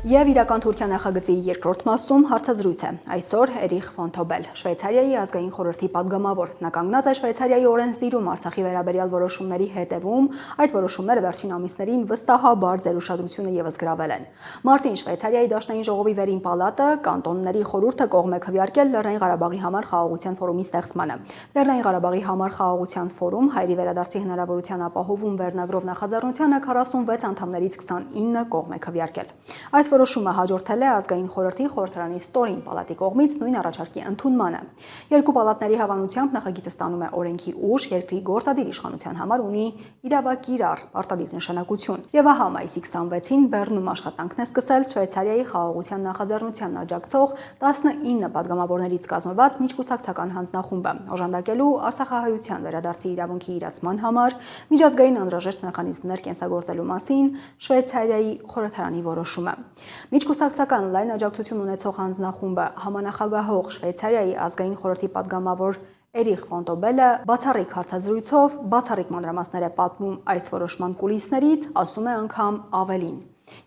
Speaker 4: Եվ իրական Թուրքիա նախագծի երկրորդ մասում հարցազրույց է։ Այսօր Էրիխ ֆոն Թոբել, Շվեյցարիայի ազգային խորհրդի падգամավոր, նա կանգնած է Շվեյցարիայի օրենսդիրում Արցախի վերաբերյալ որոշումների հետևում, այդ որոշումները վերջին ամիսներին վստահաբար ձեր ուշադրությունը եւս գրավել են։ Մարտին Շվեյցարիայի Դաշնային ժողովի վերին պալատը կանտոնների խորհուրդը կողմ է քվեարկել Լեռնային Ղարաբաղի համար խաղաղության ֆորումի ստեղծմանը։ Լեռնային Ղարաբաղի համար խաղաղության ֆորում հայերի վերադարձի հնարավորության ապահովում վերնագրով նախաձեռնությանը 46 անդամներից 29 կողմ է քվեարկել։ Այս որոշումը հաջորդել է ազգային խորհրդի խորհրդարանի ստորին պալատի կողմից նույն առաջարկի ընդունմանը։ Երկու պալատների հավանությամբ նախագիծը ստանում է օրենքի ուժ, երկրի գործադիր իշխանության համար ունի իրավակիրառ պարտադիր նշանակություն։ Եվ ահա մայիսի 26-ին Բեռնում աշխատանքն է սկսել Շվեյցարիայի խաղաղության նախաձեռնությանն աջակցող 19 падգամավորներից կազմված միջկուսակցական հանձնախումբը, օժանդակելու Արցախահայության վերադարձի իրավունքի իրացման համար միջազգային անհրաժեշտ մեխանիզմներ կենսագործելու մասին Շվեյցարիայի խորհրդարանի որոշումը։ Միջկուսակցական լայն աջակցություն ունեցող հանձնախումբը համանախագահող Շվեյցարիայի ազգային խորհրդի падգամավոր Էրիխ ֆոն Թոբելը բացառիկ հարցազրույցով բացառիկ մանրամասներ է պատմում այս որոշման կուլիսներից, ասում է անգամ ավելին։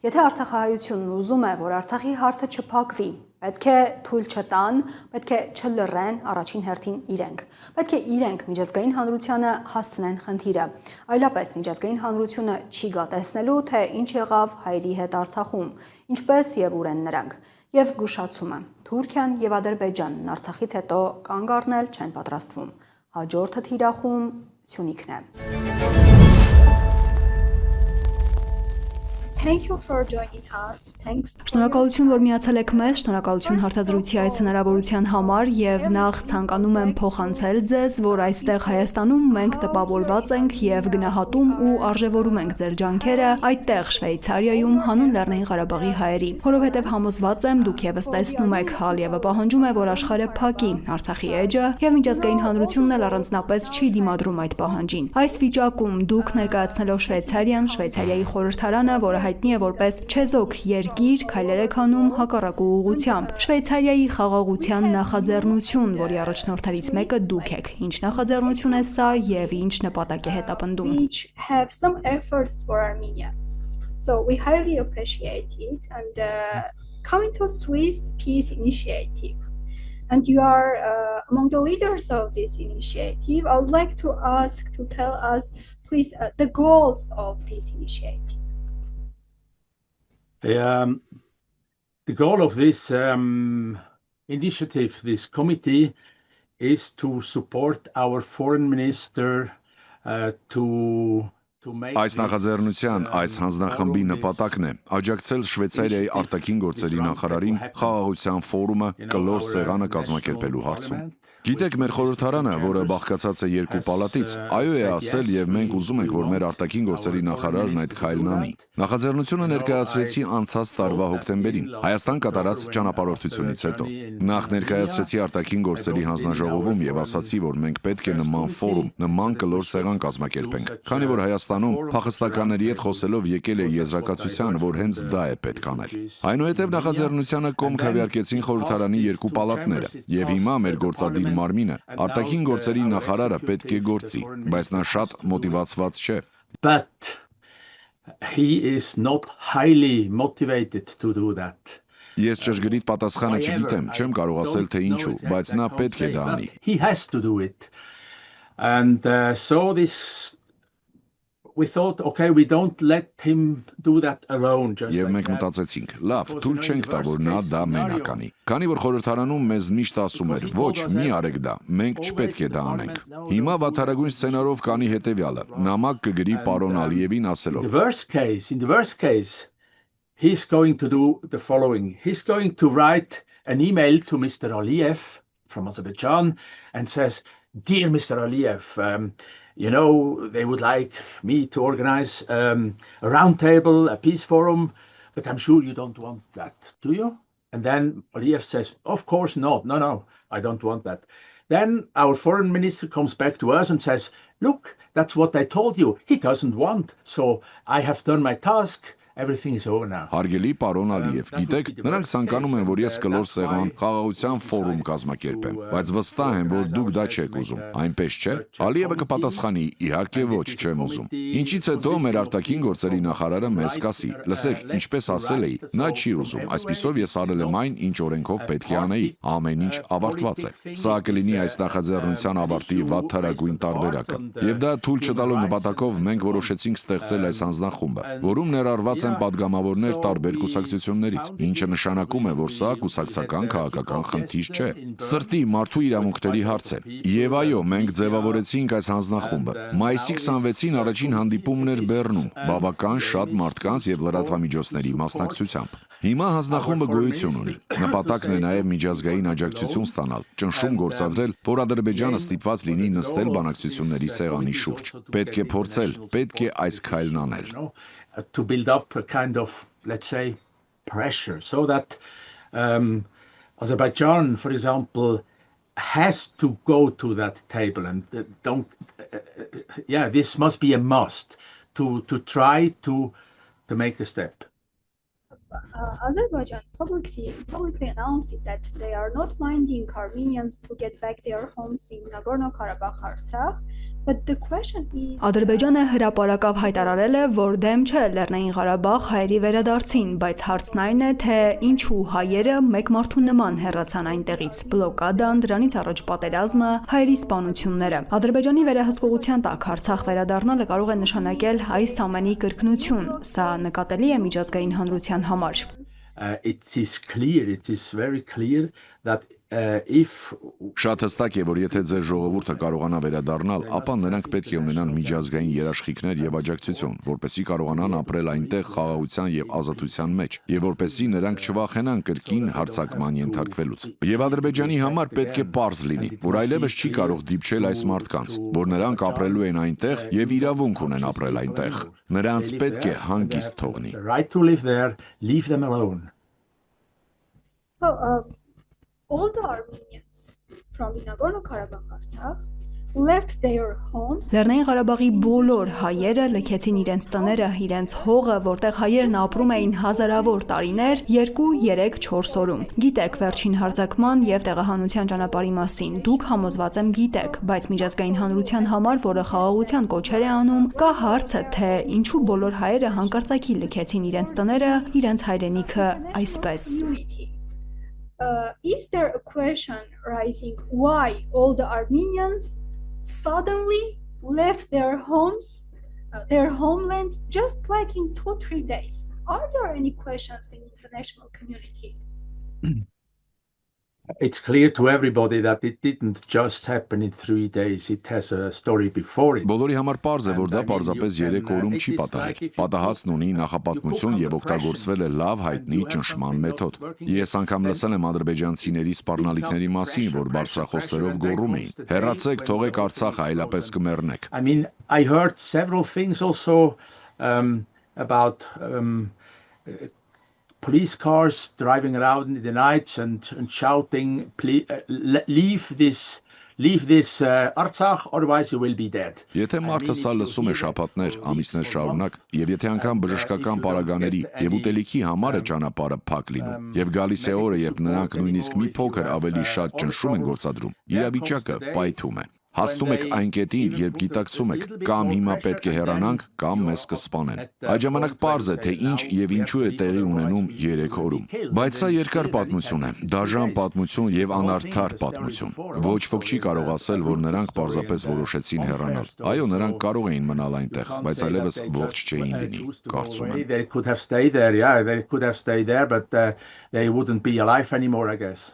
Speaker 4: Եթե Արցախահայությունն ուզում է, որ Արցախի հարցը չփակվի, պետք է թույլ չտան, պետք է չլռեն առաջին հերթին իրենք։ Պետք է իրենք միջազգային հանրությանը հասցնեն խնդիրը։ Այլապես միջազգային հանրությունը չի գա տեսնելու, թե ինչ եղավ հայերի հետ Արցախում, ինչպես եւ ուր են նրանք։ Եվ զգուշացումը, Թուրքիան եւ Ադրբեջանն Արցախից հետո կանգ առնել չեն պատրաստվում։ Հաջորդը թիրախում Սյունիքն է։
Speaker 14: Thank you for joining us. Thanks.
Speaker 4: Շնորհակալություն, որ միացել եք մեզ, շնորհակալություն հարցազրույցի այս հնարավորության համար եւ նախ ցանկանում եմ փոխանցել ձեզ, որ այստեղ Հայաստանում մենք տպավորված ենք եւ գնահատում ու արժևորում ենք ձեր ջանքերը այդտեղ Շվեյցարիայում հանուն Լեռնային Ղարաբաղի հայերի, որովհետեւ համոզված եմ դուք եւս տեսնում եք, Ալիևը պահանջում է, որ աշխարհը փակի Արցախի էջը եւ միջազգային հանրությունն էլ առանձնապես չի դիմադրում այդ պահանջին։ Այս վիճակում դուք ներկայացնելով Շվեյցարիան, Շվեյցարիայի խորհրդարանը, որը հայտնի է որպես չեզոք երկիր, քայլեր եք անում հակառակ ուղղությամբ։ Շվեյցարիայի խաղաղության նախաձեռնություն, որի առաջնորդներից մեկը դուք եք։ Ինչ նախաձեռնություն է սա եւ ինչ նպատակ է հետապնդում։
Speaker 14: Which have some efforts for Armenia. So we highly appreciate it and coming to Swiss Peace Initiative. And you are among the leaders of this initiative. I would like to ask to tell us, please, the goals of this initiative.
Speaker 7: The goal of this initiative, this committee, is to support our foreign minister to
Speaker 15: Այս նախաձեռնության այս հանձնախմբի նպատակն է աջակցել Շվեյցարիայի արտաքին գործերի նախարարին խաղաղության ֆորումը կլոր սեղանը կազմակերպելու հարցում։ Գիտեք, մեր խորհրդարանը, որը բաղկացած է երկու պալատից, այո է ասել եւ մենք ուզում ենք, որ մեր արտաքին գործերի նախարարն այդ քայլն անի։ Նախաձեռնությունը ներկայացրեցի անցած տարվա հոկտեմբերին Հայաստան կատարած ճանապարհորդությունից հետո։ Նախ ներկայացրեցի արտաքին գործերի հանձնաժողովում եւ ասացի, որ մենք պետք է նման ֆորում, նման կլոր սեղան կազմակերպենք, քանի որ Հայաստանում փախստականների հետ խոսելով եկել է եզրակացության, որ հենց դա է պետք անել։ Այնուհետև նախաձեռնությանը կողմ քվեարկեցին խորհրդարանի երկու պալատները, եւ հիմա մեր գործադիր մարմինը արտաքին գործերի նախարարը պետք է գործի, բայց նա շատ մոտիվացված չէ։
Speaker 7: But he is not highly motivated to do that.
Speaker 15: Ես ճշգրիտ պատասխանը չգիտեմ, չեմ կարող ասել թե ինչու, բայց նա պետք է դա անի։
Speaker 7: He has to do it. And so this we thought, okay, we don't let him do that alone.
Speaker 15: Եվ մենք մտածեցինք, լավ, թույլ չենք տա, որ նա դա մենակ անի։ Քանի որ խորհրդարանում մեզ միշտ ասում էր, ոչ, մի արեք դա, մենք չպետք է դա անենք։ Հիմա վատթարագույն սցենարով կանի հետևյալը, նամակ կգրի պարոն Ալիևին ասելով.
Speaker 7: In the worst case, he's going to do the following. He's going to write an email to Mr. Aliyev from Azerbaijan and says, "Dear Mr. Aliyev, you know, they would like me to organize a roundtable, a peace forum, but I'm sure you don't want that, do you?" And then Aliyev says, "Of course not. No, I don't want that." Then our foreign minister comes back to us and says, "Look, that's what I told you. He doesn't want. So I have done my task. Everything is over now."
Speaker 15: Հարգելի պարոն Ալիև, գիտեք, նրանք ցանկանում են, որ ես կլոր սեղան խաղաղության ֆորում կազմակերպեմ, բայց վստահ եմ, որ դուք դա չեք ուզում։ Այնպես չէ։ Ալիևը կպատասխանի, իհարկե ոչ, չեմ ուզում։ Ինչից հետո մեր արտաքին գործերի նախարարը մեզ կասի, լսեք, ինչպես ասել էի, նա չի ուզում, այսպիսով ես արել եմ այն, ինչ օրենքով պետք է անեի, ամեն ինչ ավարտված է։ Սա կլինի այս նախաձեռնության ավարտի վատթարագույն տարբերակը։ Եվ դա թույլ չտալու նպատակով մենք որոշեցինք ստեղծել այս հանձնախումբը, որում ներառված են падգամավորներ տարբեր կուսակցություններից, ինչը նշանակում է, որ սա կուսակցական քաղաքական խնդիր չէ։ Սրտի մարդու իրավունքների հարց է։ Եվ այո, մենք ձևավորեցինք այս հանձնախումբը։ Մայիսի 26-ին առաջին հանդիպումն էր Բեռնում, բավական շատ մարդկանց եւ լրատվամիջոցների մասնակցությամբ։ Հիմա հանձնախումբը գոյություն ունի։ Նպատակն է նաև միջազգային աջակցություն ստանալ, ճնշում գործադրել, որ Ադրբեջանը ստիպված լինի նստել բանակցությունների սեղանի շուրջ։ Պետք է փորձել, պետք է այս քայլն անել։
Speaker 7: To build up a kind of, let's say, pressure so that Azerbaijan, for example, has to go to that table and this must be a must to try to make a step.
Speaker 14: Azerbaijan publicly announced that they are not minding Armenians to get back their homes in Nagorno-Karabakh, Artsakh, but the question is
Speaker 4: Ադրբեջանը հրապարակավ հայտարարել է, որ դեմ չէ Լեռնային Ղարաբաղ հայերի վերադարձին, բայց հարցն այն է, թե ինչու հայերը մեկ մարդու նման հեռացան այնտեղից։ Բլոկադան, դրանից առաջ պատերազմը, հայերի սպանությունները։ Ադրբեջանի վերահսկողության տակ Արցախ վերադառնալը կարող է նշանակել այս ամենի կրկնություն։ Սա նկատելի է միջազգային հանրության համար։
Speaker 7: It is very clear that if
Speaker 15: Շատ հստակ է, որ եթե ձեր ժողովուրդը կարողանա վերադառնալ, ապա նրանք պետք է ունենան միջազգային երաշխիքներ եւ աջակցություն, որպեսզի կարողանան ապրել այնտեղ խաղաղության եւ ազատության մեջ, եւ որպեսզի նրանք չվախենան կրկին հարձակման ենթարկվելուց։ Եվ Ադրբեջանի համար պետք է պարզ լինի, որ այլևս չի կարող դիպչել այս մարդկանց, որ նրանք ապրելու են այնտեղ եւ իրավունք ունեն апրել այնտեղ։ Նրանց պետք է հանգիստ թողնի։
Speaker 7: Right to live there, leave them alone.
Speaker 14: So all the Armenians from Nagorno-Karabakh, Artsakh left their homes.
Speaker 4: Լեռնային Ղարաբաղի բոլոր հայերը լքեցին իրենց տները, իրենց հողը, որտեղ հայերն ապրում էին հազարավոր տարիներ, 2, 3, 4 օրում։ Գիտեք վերջին հարձակման եւ տեղահանության ճանապարհի մասին։ Դուք համոզված եմ գիտեք, բայց միջազգային հանրության համար, որը խաղաղության կոչեր է անում, կա հարցը, թե ինչու բոլոր հայերը հանկարծակի լքեցին իրենց տները, իրենց հայրենիքը այսպես։
Speaker 14: Is there a question rising why all the Armenians suddenly left their homes, their homeland, just like in 2-3 days? Are there any questions in the international community?
Speaker 7: It's clear to everybody that it didn't just happen in 3 days. It has a story before it.
Speaker 15: Բոլորի համար պարզ է, որ դա պարզապես 3 օրում չի պատահել։ Պատահածն ունի նախապատմություն եւ օգտագործվել է լավ հայտնի ճնշման մեթոդ։ Ես անգամ լսել եմ ադրբեջանցիների սպառնալիքների մասին, որ բարձրախոսներով գոռում էին. «Հեռացեք, թողեք Արցախը, այլապես կմեռնեք»։
Speaker 7: I mean, I heard several things also about police cars driving around in the nights and shouting, leave leave this Artsakh, otherwise you will be dead.
Speaker 15: Եթե մարդը սա լսում է շաբաթներ, ամիսներ շարունակ, եւ եթե անգամ բժշկական պարագաների եւ ուտելիքի համար է ճանապարհը փակ լինում, եւ գալիս է օրը, երբ նրանք նույնիսկ մի փոքր ավելի շատ ճնշում են գործադրում, իրավիճակը պայթում է։ Հասնում եք այն կետին, երբ գիտակցում եք, կամ հիմա պետք է հեռանանք, կամ մեզ կսպանեն։ Այդ ժամանակ պարզ է, թե ինչ եւ ինչու է տեղի ունենում 3 օրում։ Բայց սա երկար պատմություն է, դաժան պատմություն եւ անարդար պատմություն։ Ոչ ոք չի կարող ասել, որ նրանք պարզապես որոշեցին հեռանալ։ Այո, նրանք կարող էին մնալ այնտեղ, բայց այլևս ողջ չէին լինի, կարծում եմ։
Speaker 7: They could have stayed there, yeah, they could have stayed there, but they wouldn't be alive anymore, I guess.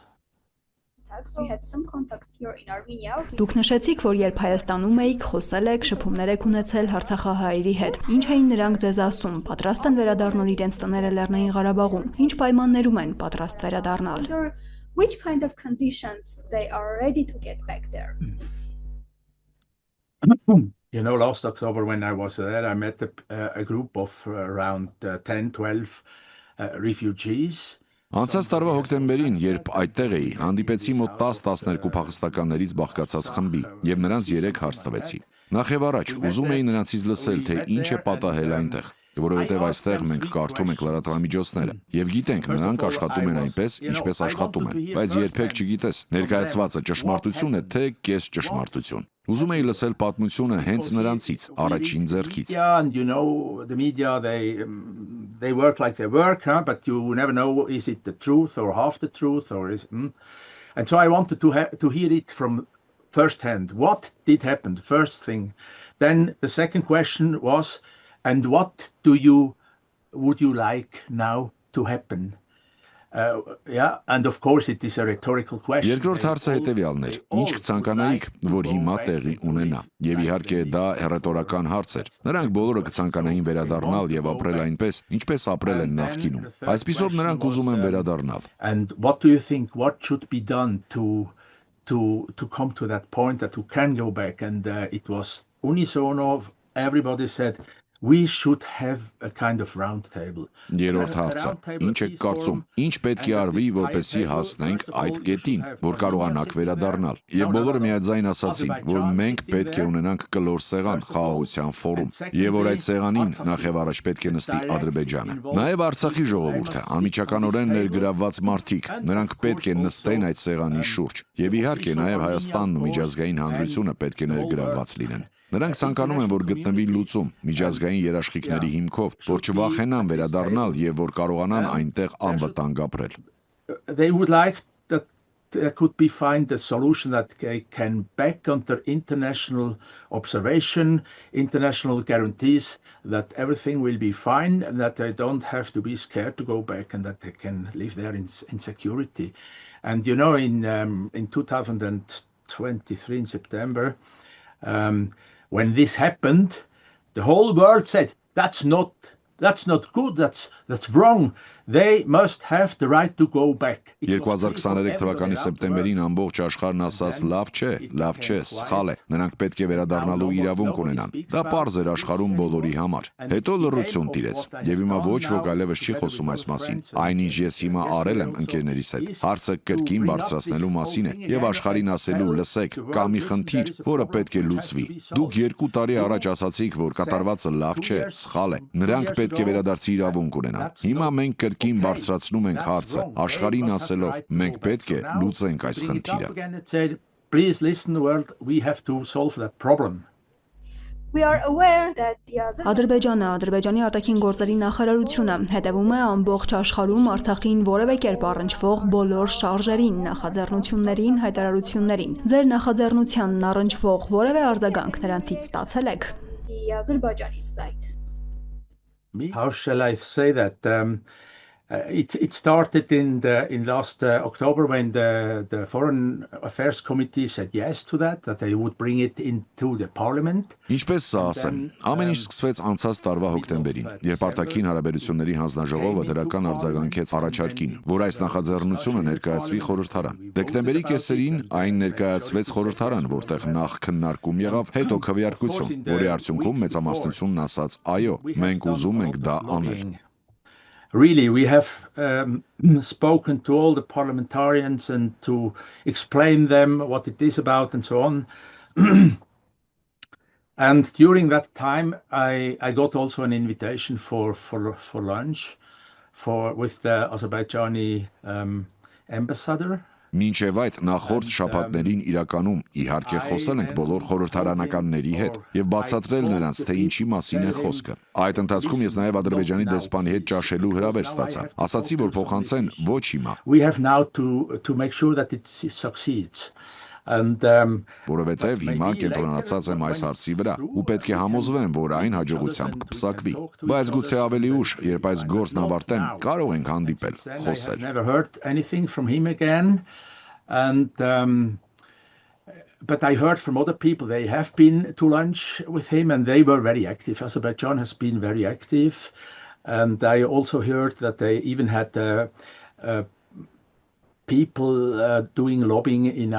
Speaker 14: We had some contacts here in Armenia.
Speaker 4: Դուք նշեցիք, որ երբ Հայաստանում էիք, խոսել եք, շփումներ եք ունեցել Արցախահայերի հետ։ Ինչ էին նրանք ձեզ ասում, պատրաստ են վերադառնալ իրենց տները Լեռնային Ղարաբաղում։ Ինչ պայմաններում են պատրաստ վերադառնալ։
Speaker 14: Which kind of conditions they are ready to get back there?
Speaker 7: You know, last October when I was there, I met a group of around 10, 12 refugees.
Speaker 15: Անցած տարվա հոկտեմբերին, երբ այդտեղ էի, հանդիպեցի մոտ 10-12 փախստականներից բաղկացած խմբի եւ նրանց 3 հարց տվեցի։ Նախ եւ առաջ ուզում էի նրանցից լսել, թե ինչ է պատահել այնտեղ, որովհետեւ այստեղ մենք կարդում ենք լրատվամիջոցները եւ գիտենք նրանք աշխատում են այնպես, ինչպես աշխատում են, բայց երբեք չգիտես ներկայացվածը ճշմարտություն է թե կես ճշմարտություն։ Ուզում էի լսել պատմությունը հենց նրանցից, առաջին ձեռքից։
Speaker 7: Yeah, and you know, the media they work like they work, huh? But you never know is it the truth or half the truth or is And so I wanted to hear it from first hand. What did happen? The first thing. Then the second question was, and what would you like now to happen? Yeah, and of course it is a rhetorical question.
Speaker 15: Երկրորդ հարցը հետևյալն էր. Ինչ կցանկանայիք, որ հիմա տեղի ունենա։ Եվ իհարկե դա հռետորական հարց էր։ Նրանք բոլորը կցանկանային վերադառնալ եւ ապրել այնպես, ինչպես ապրել են նախկինում։ Այսպիսով նրանք ուզում են վերադառնալ։
Speaker 7: And what do you think what should be done to come to that point that you can go back? And it was unisono, everybody said we should have a kind of round table.
Speaker 15: Երրորդ հարցը. Ինչ եք կարծում, ինչ պետք է արվի, որպեսզի հասնենք այդ կետին, որ կարողանանք վերադառնալ։ Եվ բոլորը միաձայն ասացին, որ մենք պետք է ունենանք կլոր սեղան, խաղաղության ֆորում, եւ որ այդ սեղանին նախ եւ առաջ պետք է նստի Ադրբեջանը։ Նաեւ Արցախի ժողովուրդը, անմիջականորեն ներգրավված մարդիկ, նրանք պետք է նստեն այդ սեղանի շուրջ։ Եվ իհարկե նաեւ Հայաստանն ու միջազգային հանրությունը պետք է ներգրավված լինեն։ Նրանք ցանկանում են, որ գտնվի լուծում միջազգային երաշխիքների հիմքով, որ չվախենան վերադառնալ եւ որ կարողանան այնտեղ անվտանգ ապրել։
Speaker 7: They would like that there could be find a solution that they can back under international observation, international guarantees that everything will be fine and that they don't have to be scared to go back and that they can live there in security. And you know, in 2023 in September, when this happened, the whole world said, that's not good, that's wrong. They must have the right to go back.
Speaker 15: 2023 թվականի սեպտեմբերին ամբողջ աշխարհն ասաց լավ չէ, սխալ է, նրանք պետք է վերադառնալու իրավունք ունենան։ Դա պարզ էր աշխարհում բոլորի համար։ Հետո լռություն տիրեց, եւ հիմա ոչ ոք այլևս չի խոսում այս մասին։ Այնինչ ես հիմա արել եմ ընկերներիս հետ, հարցը կրկին բարձրացնելու մասին է եւ աշխարհին ասելու, լսեք, կա մի խնդիր, որը պետք է լուծվի։ Դուք 2 տարի առաջ ասացիք, որ կատարվածը լավ չէ, սխալ է։ Նրանք պետք է վերադարձի իրավունք ունենան։ Հիմա մենք կրկին բարձրացնում ենք հարցը, աշխարհին ասելով, մենք պետք է լուծենք այս խնդիրը։
Speaker 7: Please listen, world, we have to solve that problem.
Speaker 14: We are aware that
Speaker 4: Ադրբեջանը, Ադրբեջանի արտաքին գործերի նախարարությունը հետևում է ամբողջ աշխարհում Արցախին որևէ կերպ առնչվող բոլոր շարժերին, նախաձեռնություններին, հայտարարություններին։ Ձեր նախաձեռնությանն առնչվող որևէ արձագանք նրանցից ստացել եք։
Speaker 14: the Azerbaijani side.
Speaker 7: How shall I say that? It started in last October when the Foreign Affairs Committee said yes to that they would bring it into the parliament.
Speaker 15: Ինչպես սա ասեմ, ամեն ինչ սկսվեց անցած տարվա հոկտեմբերին, երբ արտաքին հարաբերությունների հանձնաժողովը դրական արձագանքեց առաջարկին, որ այս նախաձեռնությունը ներկայացվի խորհրդարան։ Դեկտեմբերի կեսերին այն ներկայացվեց խորհրդարան, որտեղ նախ քննարկում եղավ, հետո քվեարկություն, որի արդյունքում մեծամասնությունն ասաց՝ այո, մենք ուզում ենք դա անել։
Speaker 7: really, we have spoken to all the parliamentarians and to explain them what it is about and so on. And during that time, I got also an invitation for lunch with the Azerbaijani ambassador.
Speaker 15: Մինչև այդ նախորդ շաբաթներին իրականում իհարկե խոսել ենք բոլոր խորհրդարանականների հետ եւ բացատրել նրանց, թե ինչի մասին է խոսքը։ Այդ ընթացքում ես նաեւ Ադրբեջանի դեսպանի հետ ճաշելու հրավեր ստացա։ Ասացի, որ փոխանցեն ոչ հիմա։
Speaker 7: We have now to make sure that it succeeds. And
Speaker 15: որովհետև հիմա կենտրոնացած եմ այս հարցի վրա ու պետք է համոզվեմ, որ այն հաջողությամբ կպսակվի։ Բայց գուցե ավելի ուշ, երբ այս գործն ավարտեմ, կարող ենք հանդիպել, խոսել։
Speaker 7: Never heard anything from him again. And but I heard from other people they have been to lunch with him and they were very active. Azerbaijan has been very active, and I also heard that they even had people doing lobbying in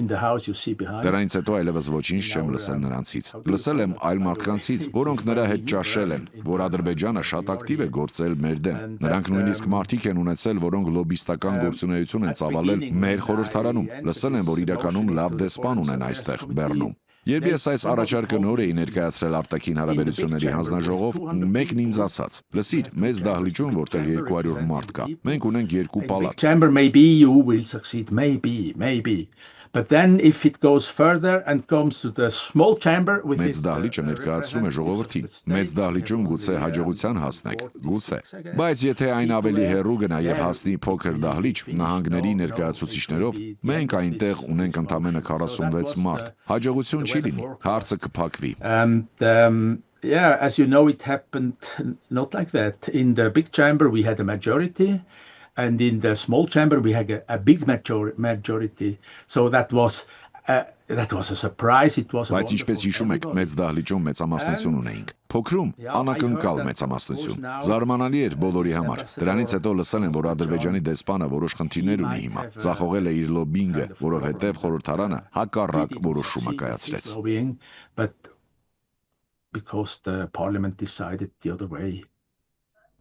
Speaker 7: the house you see behind.
Speaker 15: Դրանից հետո այլևս ոչինչ չեմ լսել նրանցից։ Լսել եմ այլ մարդկանցից, որոնք նրա հետ ճաշել են, որ Ադրբեջանը շատ ակտիվ է գործել մեր դեմ։ Նրանք նույնիսկ մարդիկ են ունեցել, որոնք լոբիստական գործունեություն են ծավալել մեր խորհրդարանում։ Լսել եմ, որ իրականում լավ դեսպան ունեն այստեղ Բեռնում։ Երբ ես այս առաջարկը նոր էի ներկայացրել արտաքին հարաբերությունների հանձնաժողով, մեկն ինձ ասաց. լսիր, մեծ դահլիճում, որտեղ 200 մարդ կա, մենք ունենք 2 պալատ։
Speaker 7: Chamber maybe you will succeed, maybe. But then if it goes further and comes to the small chamber with
Speaker 15: Մեծ դահլիճը ներկայացնում է ժողովրդին։ Մեծ դահլիճում գուցե հաջողության հասնեք, գուցե։ Բայց եթե այն ավելի հեռու գնա եւ հասնի փոքր դահլիճ նահանգների ներկայացուցիչներով, մենք այնտեղ ունենք ընդամենը 46 մարդ։ Հաջողություն չի լինի, հարցը կփակվի։
Speaker 7: Yeah, as you know, it happened not like that. In the big chamber we had a majority. And in the small chamber, we had a big majority. So that was a surprise. It was.
Speaker 15: Բայց ինչպես հիշում եք, մեծ դահլիճում մեծամասնություն ունեինք։ Փոքրում անակնկալ մեծամասնություն։ Զարմանալի էր բոլորի համար։ Դրանից հետո լսել եմ, որ Ադրբեջանի դեսպանը որոշ խնդիրներ ունի հիմա։ Ձախողել է իր լոբինգը, որովհետև խորհրդարանը հակառակ որոշում է կայացրեց։
Speaker 7: But because the parliament decided the other way.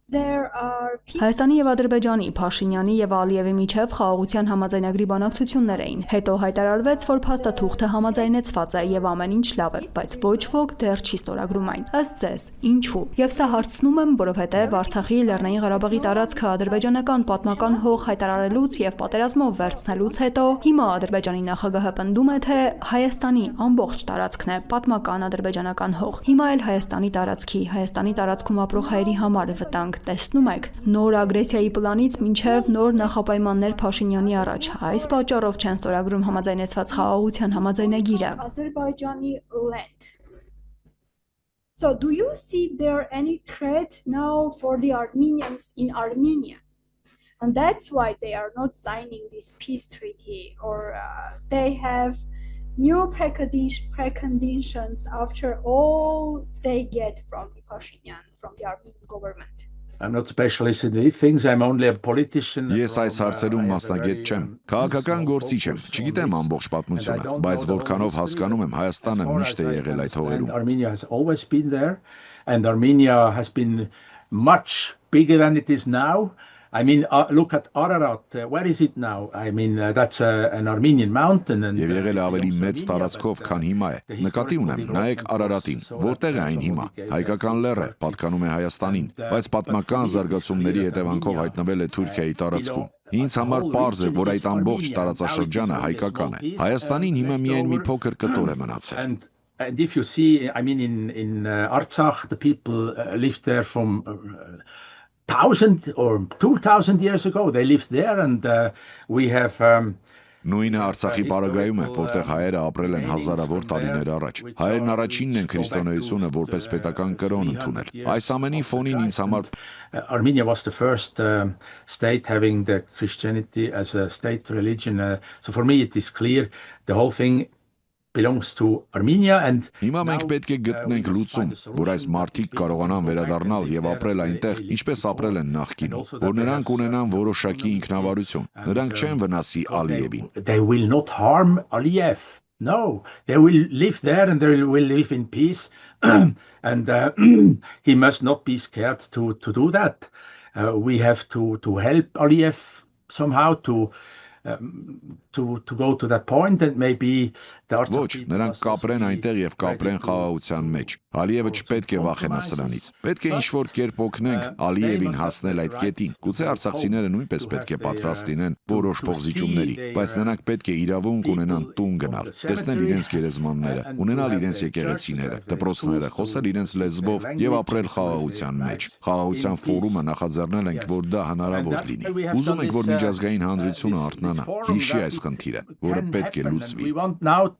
Speaker 4: Հայաստանի եւ Ադրբեջանի, Փաշինյանի եւ Ալիևի միջև խաղաղության համաձայնագրի բանակցություններ էին։ Հետո հայտարարվեց, որ փաստաթուղթը համաձայնեցված է եւ ամեն ինչ լավ է, բայց ոչ ոք դեռ չի ստորագրում այն։ Ըստ ձեզ, ինչու։ Եվ սա հարցնում եմ, որովհետեւ Արցախի Լեռնային Ղարաբաղի տարածքը ադրբեջանական պատմական հող հայտարարելուց եւ պատերազմով վերցնելուց հետո հիմա Ադրբեջանի նախագահը պնդում է, թե Հայաստանի ամբողջ տարածքն է պատմական ադրբեջանական հող։ Հիմա էլ Հայաստանի տարածքի, Հայաստանի տարածքում ապրող հայերի համար վտանգ տեսնում եք նոր ագրեսիայի պլանից մինչև նոր նախապայմաններ Փաշինյանի առաջ այս պատճառով չեն ստորագրում համաձայնեցված խաղաղության համաձայնագիրը
Speaker 14: Azerbaijani land. So do you see there any threat now for the Armenians in Armenia? And that's why they are not signing this peace treaty, or they have new preconditions after all they get from Pashinyan, from the Armenian government.
Speaker 7: I'm not specialist in these things, I'm only a politician.
Speaker 15: Ես այս հարցերում մասնագետ չեմ, քաղաքական գործիչ եմ, չգիտեմ ամբողջ պատմությունը, բայց որքանով հասկանում եմ, Հայաստանը միշտ է եղել այդ հողերում։
Speaker 7: Armenia has always been there, and Armenia has been much bigger than it is now. I mean, look at Ararat. Where is it now? I mean, that's an Armenian mountain.
Speaker 15: Եվ եղել է ավելի մեծ տարածքով, քան հիմա է։ Նկատի ունեմ, նայեք Արարատին, որտեղ է այն հիմա։ Հայկական լեռը պատկանում է Հայաստանին, բայց պատմական զարգացումների հետևանքով հայտնվել է Թուրքիայի տարածքում։ Ինձ համար պարզ է, որ այդ ամբողջ տարածաշրջանը հայկական է։ Հայաստանին հիմա միայն մի փոքր կտոր է մնացել։
Speaker 7: And if you see, I mean, in Artsakh, the people lived there from 1,000 or 2,000 years ago. They lived there, and we have.
Speaker 15: Նույնը Արցախի պարագայում է, որտեղ հայերը ապրել են հազարավոր տարիներ առաջ։ Հայերն առաջինն են քրիստոնեությունը որպես պետական կրոն ընդունել։ Այս ամենի ֆոնին ինձ համար
Speaker 7: Armenia was the first state having the Christianity as a state religion. So for me it is clear the whole thing belongs to Armenia, and
Speaker 15: հիմա մենք պետք է գտնենք լուծում, որ այս մարդիկ կարողանան վերադառնալ եւ ապրել այնտեղ, ինչպես ապրել են նախկինում, որ նրանք ունենան որոշակի ինքնավարություն։ Նրանք չեն վնասի Ալիևին։
Speaker 7: They will not harm Aliyev. No, they will live there and they will live in peace, and he must not be scared to do that. we have to help Aliyev somehow to go to that point and maybe the
Speaker 15: Ոչ, նրանք կապրեն այնտեղ եւ կապրեն խաղաղության մեջ։ Ալիևը չպետք է վախենա սրանից։ Պետք է ինչ-որ կերպ օգնենք Ալիևին հասնել այդ կետին։ Գուցե արցախցիները նույնպես պետք է պատրաստ լինեն որոշ փոխզիջումների, բայց նրանք պետք է իրավունք ունենան տուն գնալ, տեսնել իրենց գերեզմանները, ունենալ իրենց եկեղեցիները, դպրոցները, խոսել իրենց լեզվով եւ ապրել խաղաղության մեջ։ Խաղաղության ֆորումը նախաձեռնել ենք, որ դա հնարավոր լինի։ Ուզում ենք, որ միջազգային հանրությունը արթնանա, հիշի այս խնդիրը, որը պետք է լուծվի։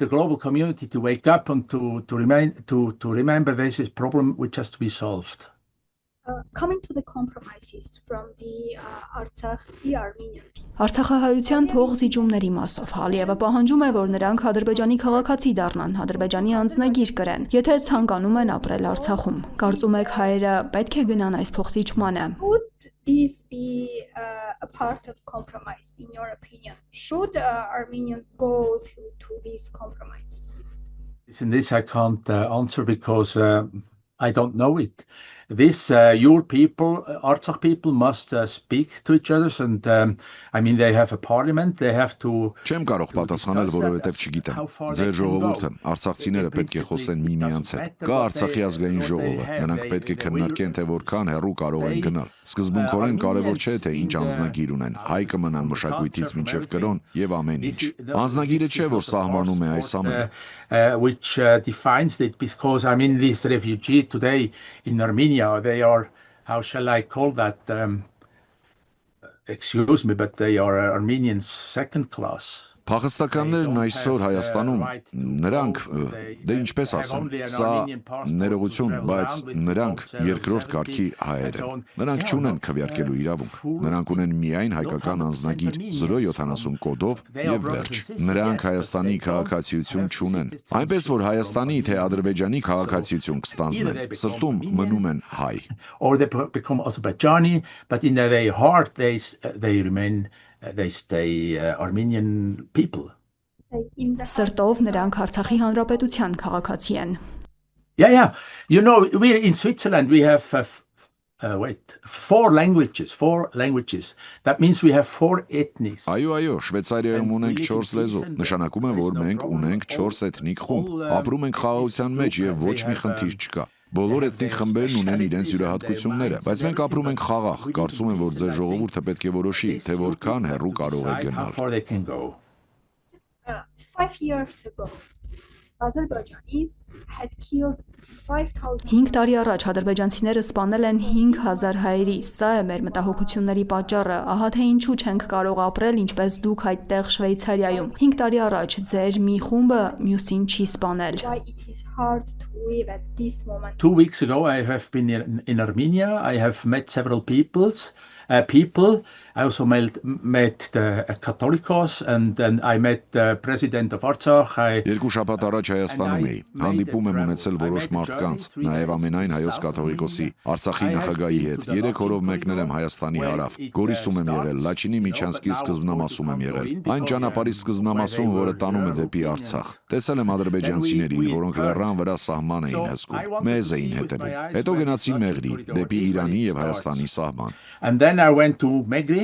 Speaker 7: The global community to wake up and to remember this is a problem which has to be solved.
Speaker 14: Coming to the compromises from the Artsakhi Armenian people.
Speaker 4: Արցախահայության փոխզիջումների մասով Ալիևը պահանջում է, որ նրանք Ադրբեջանի քաղաքացի դառնան, Ադրբեջանի անձնագիր կրեն, եթե ցանկանում են ապրել Արցախում։ Կարծում եք հայերը պետք է գնան այս փոխզիջմանը։
Speaker 14: This be a part of compromise, in your opinion? Should Armenians go to this compromise?
Speaker 7: In this I can't answer because I don't know it. This your people, Artsakh people, must speak to each other, and I mean they have a parliament. They have to.
Speaker 15: Չեմ կարող պատասխանել, որովհետև չգիտեմ։ Ձեր ժողովուրդը, արցախցիները պետք է խոսեն միմյանց հետ։ Կա Արցախի ազգային ժողովը, նրանք պետք է քննարկեն, թե որքան հեռու կարող են գնալ։ Սկզբունքորեն կարևոր չէ, թե ինչ անձնագիր ունեն։ Հայ կմնան մշակույթից մինչև կրոն եւ ամեն ինչ։ Անձնագիրը չէ, որ սահմանում է այս ամենը։
Speaker 7: Which defines it, because I mean these refugees today in Armenia, they are, how shall I call that, excuse me, but they are Armenians second class.
Speaker 15: Փախստականներն այսօր Հայաստանում նրանք դե ինչպես ասեմ, սա ներողություն, բայց նրանք երկրորդ կարգի հայեր են։ Նրանք չունեն քվեարկելու իրավունք։ Նրանք ունեն միայն հայկական անձնագիր 070 կոդով եւ վերջ։ Նրանք Հայաստանի քաղաքացիություն չունեն։ Այնպես որ Հայաստանի թե Ադրբեջանի քաղաքացիություն կստանձնեն, սրտում մնում են հայ։
Speaker 7: Or they become Azerbaijani, but in their heart they remain. They stay Armenian people.
Speaker 4: Սրտով նրանք Արցախի հանրապետության քաղաքացի են։
Speaker 7: Yeah. You know, we in Switzerland we have four languages. That means we have four ethnies.
Speaker 15: Այո, Շվեյցարիայում ունենք 4 լեզու։ Նշանակում է, որ մենք ունենք 4 էթնիկ խումբ։ Ապրում ենք խաղաղության մեջ եւ ոչ մի խնդիր չկա։ Բոլոր էթնիկ խմբերն ունեն իրենց յուրահատկությունները, բայց մենք ապրում ենք խաղաղ։ Կարծում եմ, որ ձեր ժողովուրդը պետք է որոշի, թե որքան հեռու կարող է գնալ։
Speaker 14: 5 years ago, Azerbaijanis had killed 5,000.
Speaker 4: 5 տարի առաջ ադրբեջանցիները սպանել են 5000 հայերի։ Սա է մեր մտահոգությունների պատճառը։ Ահա թե ինչու չենք կարող ապրել ինչպես դուք այդտեղ Շվեյցարիայում։ 5 տարի առաջ ձեր մի խումբը մյուսին չի սպանել։
Speaker 14: Why it is hard to live at this moment.
Speaker 7: 2 weeks ago I have been in Armenia. I have met several people. I also met the Catholicos, and then I met the president of Artsakh.
Speaker 15: Երկու շաբաթ առաջ Հայաստանում էի։ Հանդիպում եմ ունեցել որոշ մարդկանց, նաև ամենայն հայոց կաթողիկոսի, Արցախի նախագահի հետ։ 3 օրով մեկնել եմ Հայաստանի հարավ։ Գորիսում եմ եղել, Լաչինի Միչանսկի սկզբնամասում եմ եղել։ Այն ճանապարհի սկզբնամասում, որը տանում է դեպի Արցախ։ Տեսել եմ ադրբեջանցիներին, որոնք լեռան վրա սահման էին հսկում, մեզ էին հետևում։ Հետո գնացի Մեղրի, դեպի Իրանի եւ Հայաստանի սահման։
Speaker 7: And then I went to Megri.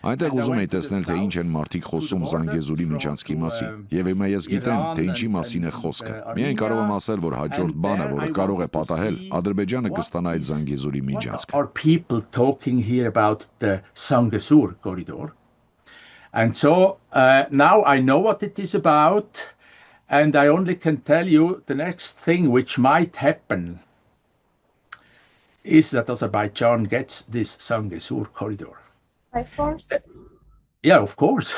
Speaker 15: Այնտեղ ուզում էի տեսնել, թե ինչ են մարդիկ խոսում Զանգեզուրի Միչանսկի մասին, եւ հիմա ես գիտեմ, թե ինչի մասին է խոսքը։ Միայն կարող եմ ասել, որ հաջորդ բանը, որը կարող է պատահել, Ադրբեջանը կստանա այդ Զանգեզուրի Միչանսկը։
Speaker 7: Are people talking here about the Zangezur corridor? And so now I know what it is about, and I only can tell you the next thing which might happen is that Azerbaijan gets this Zangezur corridor.
Speaker 14: By force?
Speaker 7: Yeah, of course.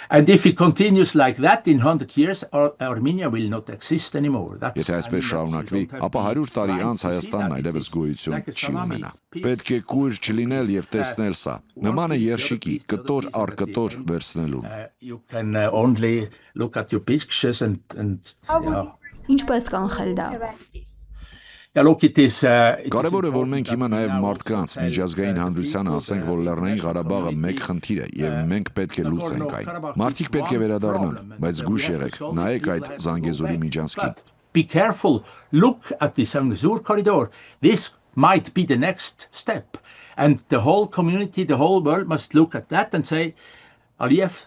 Speaker 7: And if it continues like that in 100 years, Armenia will not exist anymore.
Speaker 15: Եթե այսպես շարունակվի, ապա 100 տարի անց Հայաստանն այլևս գոյություն չի ունենա։ Պետք է կույր չլինել եւ տեսնել սա։ Նման է երշիկի, կտոր առ կտոր վերցնելուն։
Speaker 7: You can only look at your pictures and
Speaker 4: Ինչպես կանխել դա։
Speaker 15: Կարևոր է, որ մենք հիմա նաև մարդկանց, միջազգային հանրությանը ասենք, որ Լեռնային Ղարաբաղը մեկ խնդիր է եւ մենք պետք է լուծենք այն։ Մարդիկ պետք է վերադառնան, բայց զգույշ եղեք, նայեք այդ Զանգեզուրի Միչանսկին։
Speaker 7: Be careful. Look at the Zangezur corridor. This might be the next step. And the whole community, the whole world must look at that and say, Aliyev,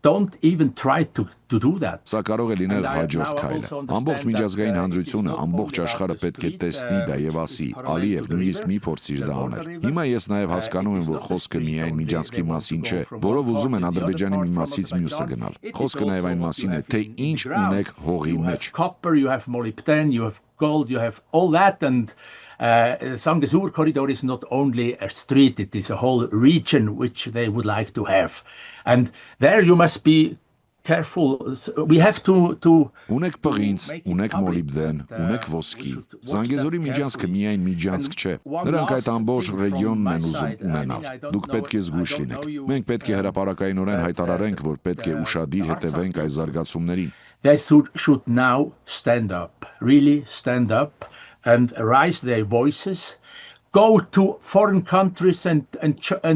Speaker 7: don't even try to do that.
Speaker 15: Սա կարող է լինել հաջորդ քայլը։ Ամբողջ միջազգային հանրությունը, ամբողջ աշխարհը պետք է տեսնի դա եւ ասի. Ալիև, նույնիսկ մի փորձիր դա անել։ Հիմա ես նաեւ հասկանում եմ, որ խոսքը միայն Միջանցքի մասին չէ, որով ուզում են Ադրբեջանի մի մասից մյուսը գնալ։ Խոսքը նաեւ այն մասին է, թե ինչ ունեք հողի մեջ։
Speaker 7: Copper, you have molybdenum, you have gold, you have all that, and Zangezur corridor is not only a street, it is a whole region which they would like to have. And there you must be careful. We have to
Speaker 15: Ունեք պղինձ, ունեք մոլիբդեն, ունեք ոսկի։ Զանգեզուրի Միջանցքը միայն Միջանցք չէ։ Նրանք այդ ամբողջ ռեգիոնն են ուզում ունենալ։ Դուք պետք է զգույշ լինեք։ Մենք պետք է հրապարակայնորեն հայտարարենք, որ պետք է ուշադիր հետևենք այս զարգացումներին։
Speaker 7: They should now stand up, really stand up and raise their voices, go to foreign countries and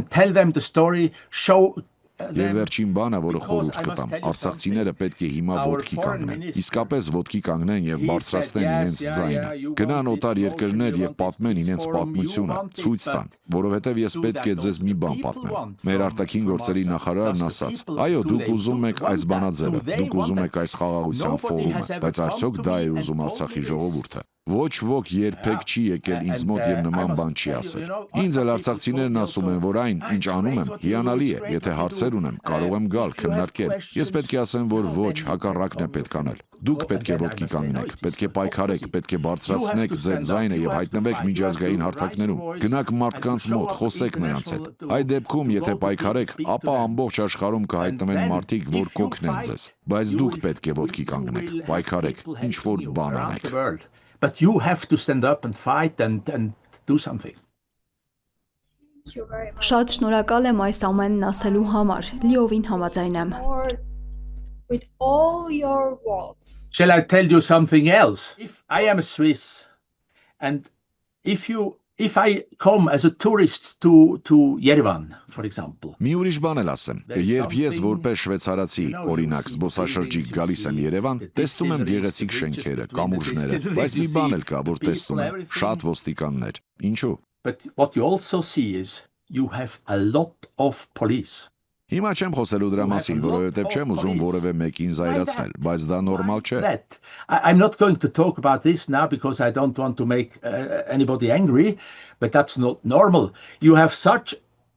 Speaker 7: tell them the story, show
Speaker 15: Եվ վերջին բանը, որը խորհուրդ կտամ, արցախցիները պետք է հիմա ոտքի կանգնեն։ Իսկապես ոտքի կանգնեն եւ բարձրացնեն իրենց ձայնը։ Գնան օտար երկրներ եւ պատմեն իրենց պատմությունը, ցույց տան, որովհետեւ ես պետք է ձեզ մի բան պատմեմ։ Մեր արտաքին գործերի նախարարն ասաց. «Այո, դուք ուզում եք այս բանաձևը, դուք ուզում եք այս խաղաղության ֆորումը, բայց արդյոք դա է ուզում Արցախի ժողովուրդը»։ Ոչ ոք երբեք չի եկել ինձ մոտ եւ նման բան չի ասել։ Ինձ էլ արցախցիներն ասում են, որ այն, ինչ անում եմ, հիանալի է, եթե հարցեր ունեմ, կարող եմ գալ, քննարկել։ Ես պետք է ասեմ, որ ոչ, հակառակն է պետք անել։ Դուք պետք է ոտքի կանգնեք, պետք է պայքարեք, պետք է բարձրացնեք ձեր ձայնը եւ հայտնվեք միջազգային հարթակներում։ Գնաք մարդկանց մոտ, խոսեք նրանց հետ։ Այդ դեպքում, եթե պայքարեք, ապա ամբողջ աշխարհում կհայտնվեն մարդիկ, որ կօգնեն ձեզ։ Բայց դուք պետք է ոտքի կանգնեք, պայքարեք, ինչ որ բան անեք։
Speaker 7: But you have to stand up and fight and do something.
Speaker 4: Շատ շնորհակալ եմ այս ամենն ասելու համար։ Լիովին համաձայն եմ։
Speaker 14: With all your words.
Speaker 7: Shall I tell you something else? If I am a Swiss and if I come as a tourist to Yerevan, for example.
Speaker 15: Մի ուրիշ բան էլ ասեմ։ Երբ ես որպես շվեյցարացի, օրինակ, զբոսաշրջիկ գալիս եմ Երևան, տեսնում եմ գեղեցիկ շենքերը, կամուրջները, բայց մի բան էլ կա, որ տեսնում եմ՝ շատ ոստիկաններ։ Ինչու՞։
Speaker 7: But what you also see is you have a lot of police.
Speaker 15: Հիմա չեմ խոսելու դրա մասին, որովհետև չեմ ուզում որևէ մեկին զայրացնել, բայց դա նորմալ չէ։
Speaker 7: I'm not going to talk about this now because I don't want to make anybody angry, but that's not normal. You have such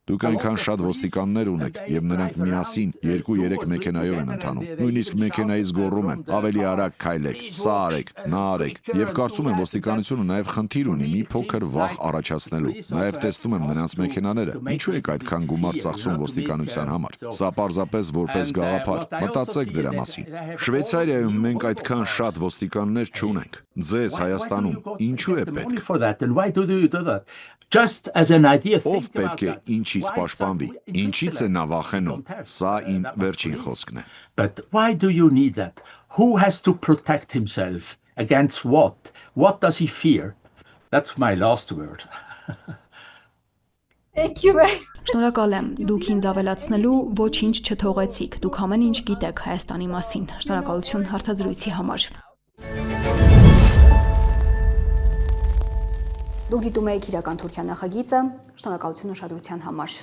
Speaker 15: Դուք այնքան շատ ոստիկաններ ունեք, եւ նրանք միասին 2-3 մեքենայով են ընթանում։ Նույնիսկ մեքենայից գոռում են. ավելի արագ քայլեք, սա արեք, նա արեք։ Եվ կարծում եմ ոստիկանությունը նաեւ խնդիր ունի մի փոքր վախ առաջացնելու։ Նաեւ տեսնում եմ նրանց մեքենաները։ Ինչու եք այդքան գումար ծախսում ոստիկանության համար։ Սա պարզապես որպես գաղափար։ Մտածեք դրա մասին։ Շվեյցարիայում մենք այդքան շատ ոստիկաններ չունենք։ Ձեզ Հայաստանում ինչու է պետք։
Speaker 7: Just as an idea.
Speaker 15: Ով պետք է ինչից պաշտպանվի, ինչից է նա վախենում, սա իմ վերջին խոսքն է։
Speaker 7: But why do you need that? Who has to protect himself against what? What does he fear? That's my last word.
Speaker 14: Thank you very much.
Speaker 4: Շնորհակալ եմ։ Դուք ինձ ավելացնելու ոչինչ չթողեցիք։ Դուք ամեն ինչ գիտեք Հայաստանի մասին։ Շնորհակալություն հարցազրույցի համար։ Դուք գիտում եք իրական Թուրքիա նախագիծը։ Շնորհակալություն ուշադրության համար։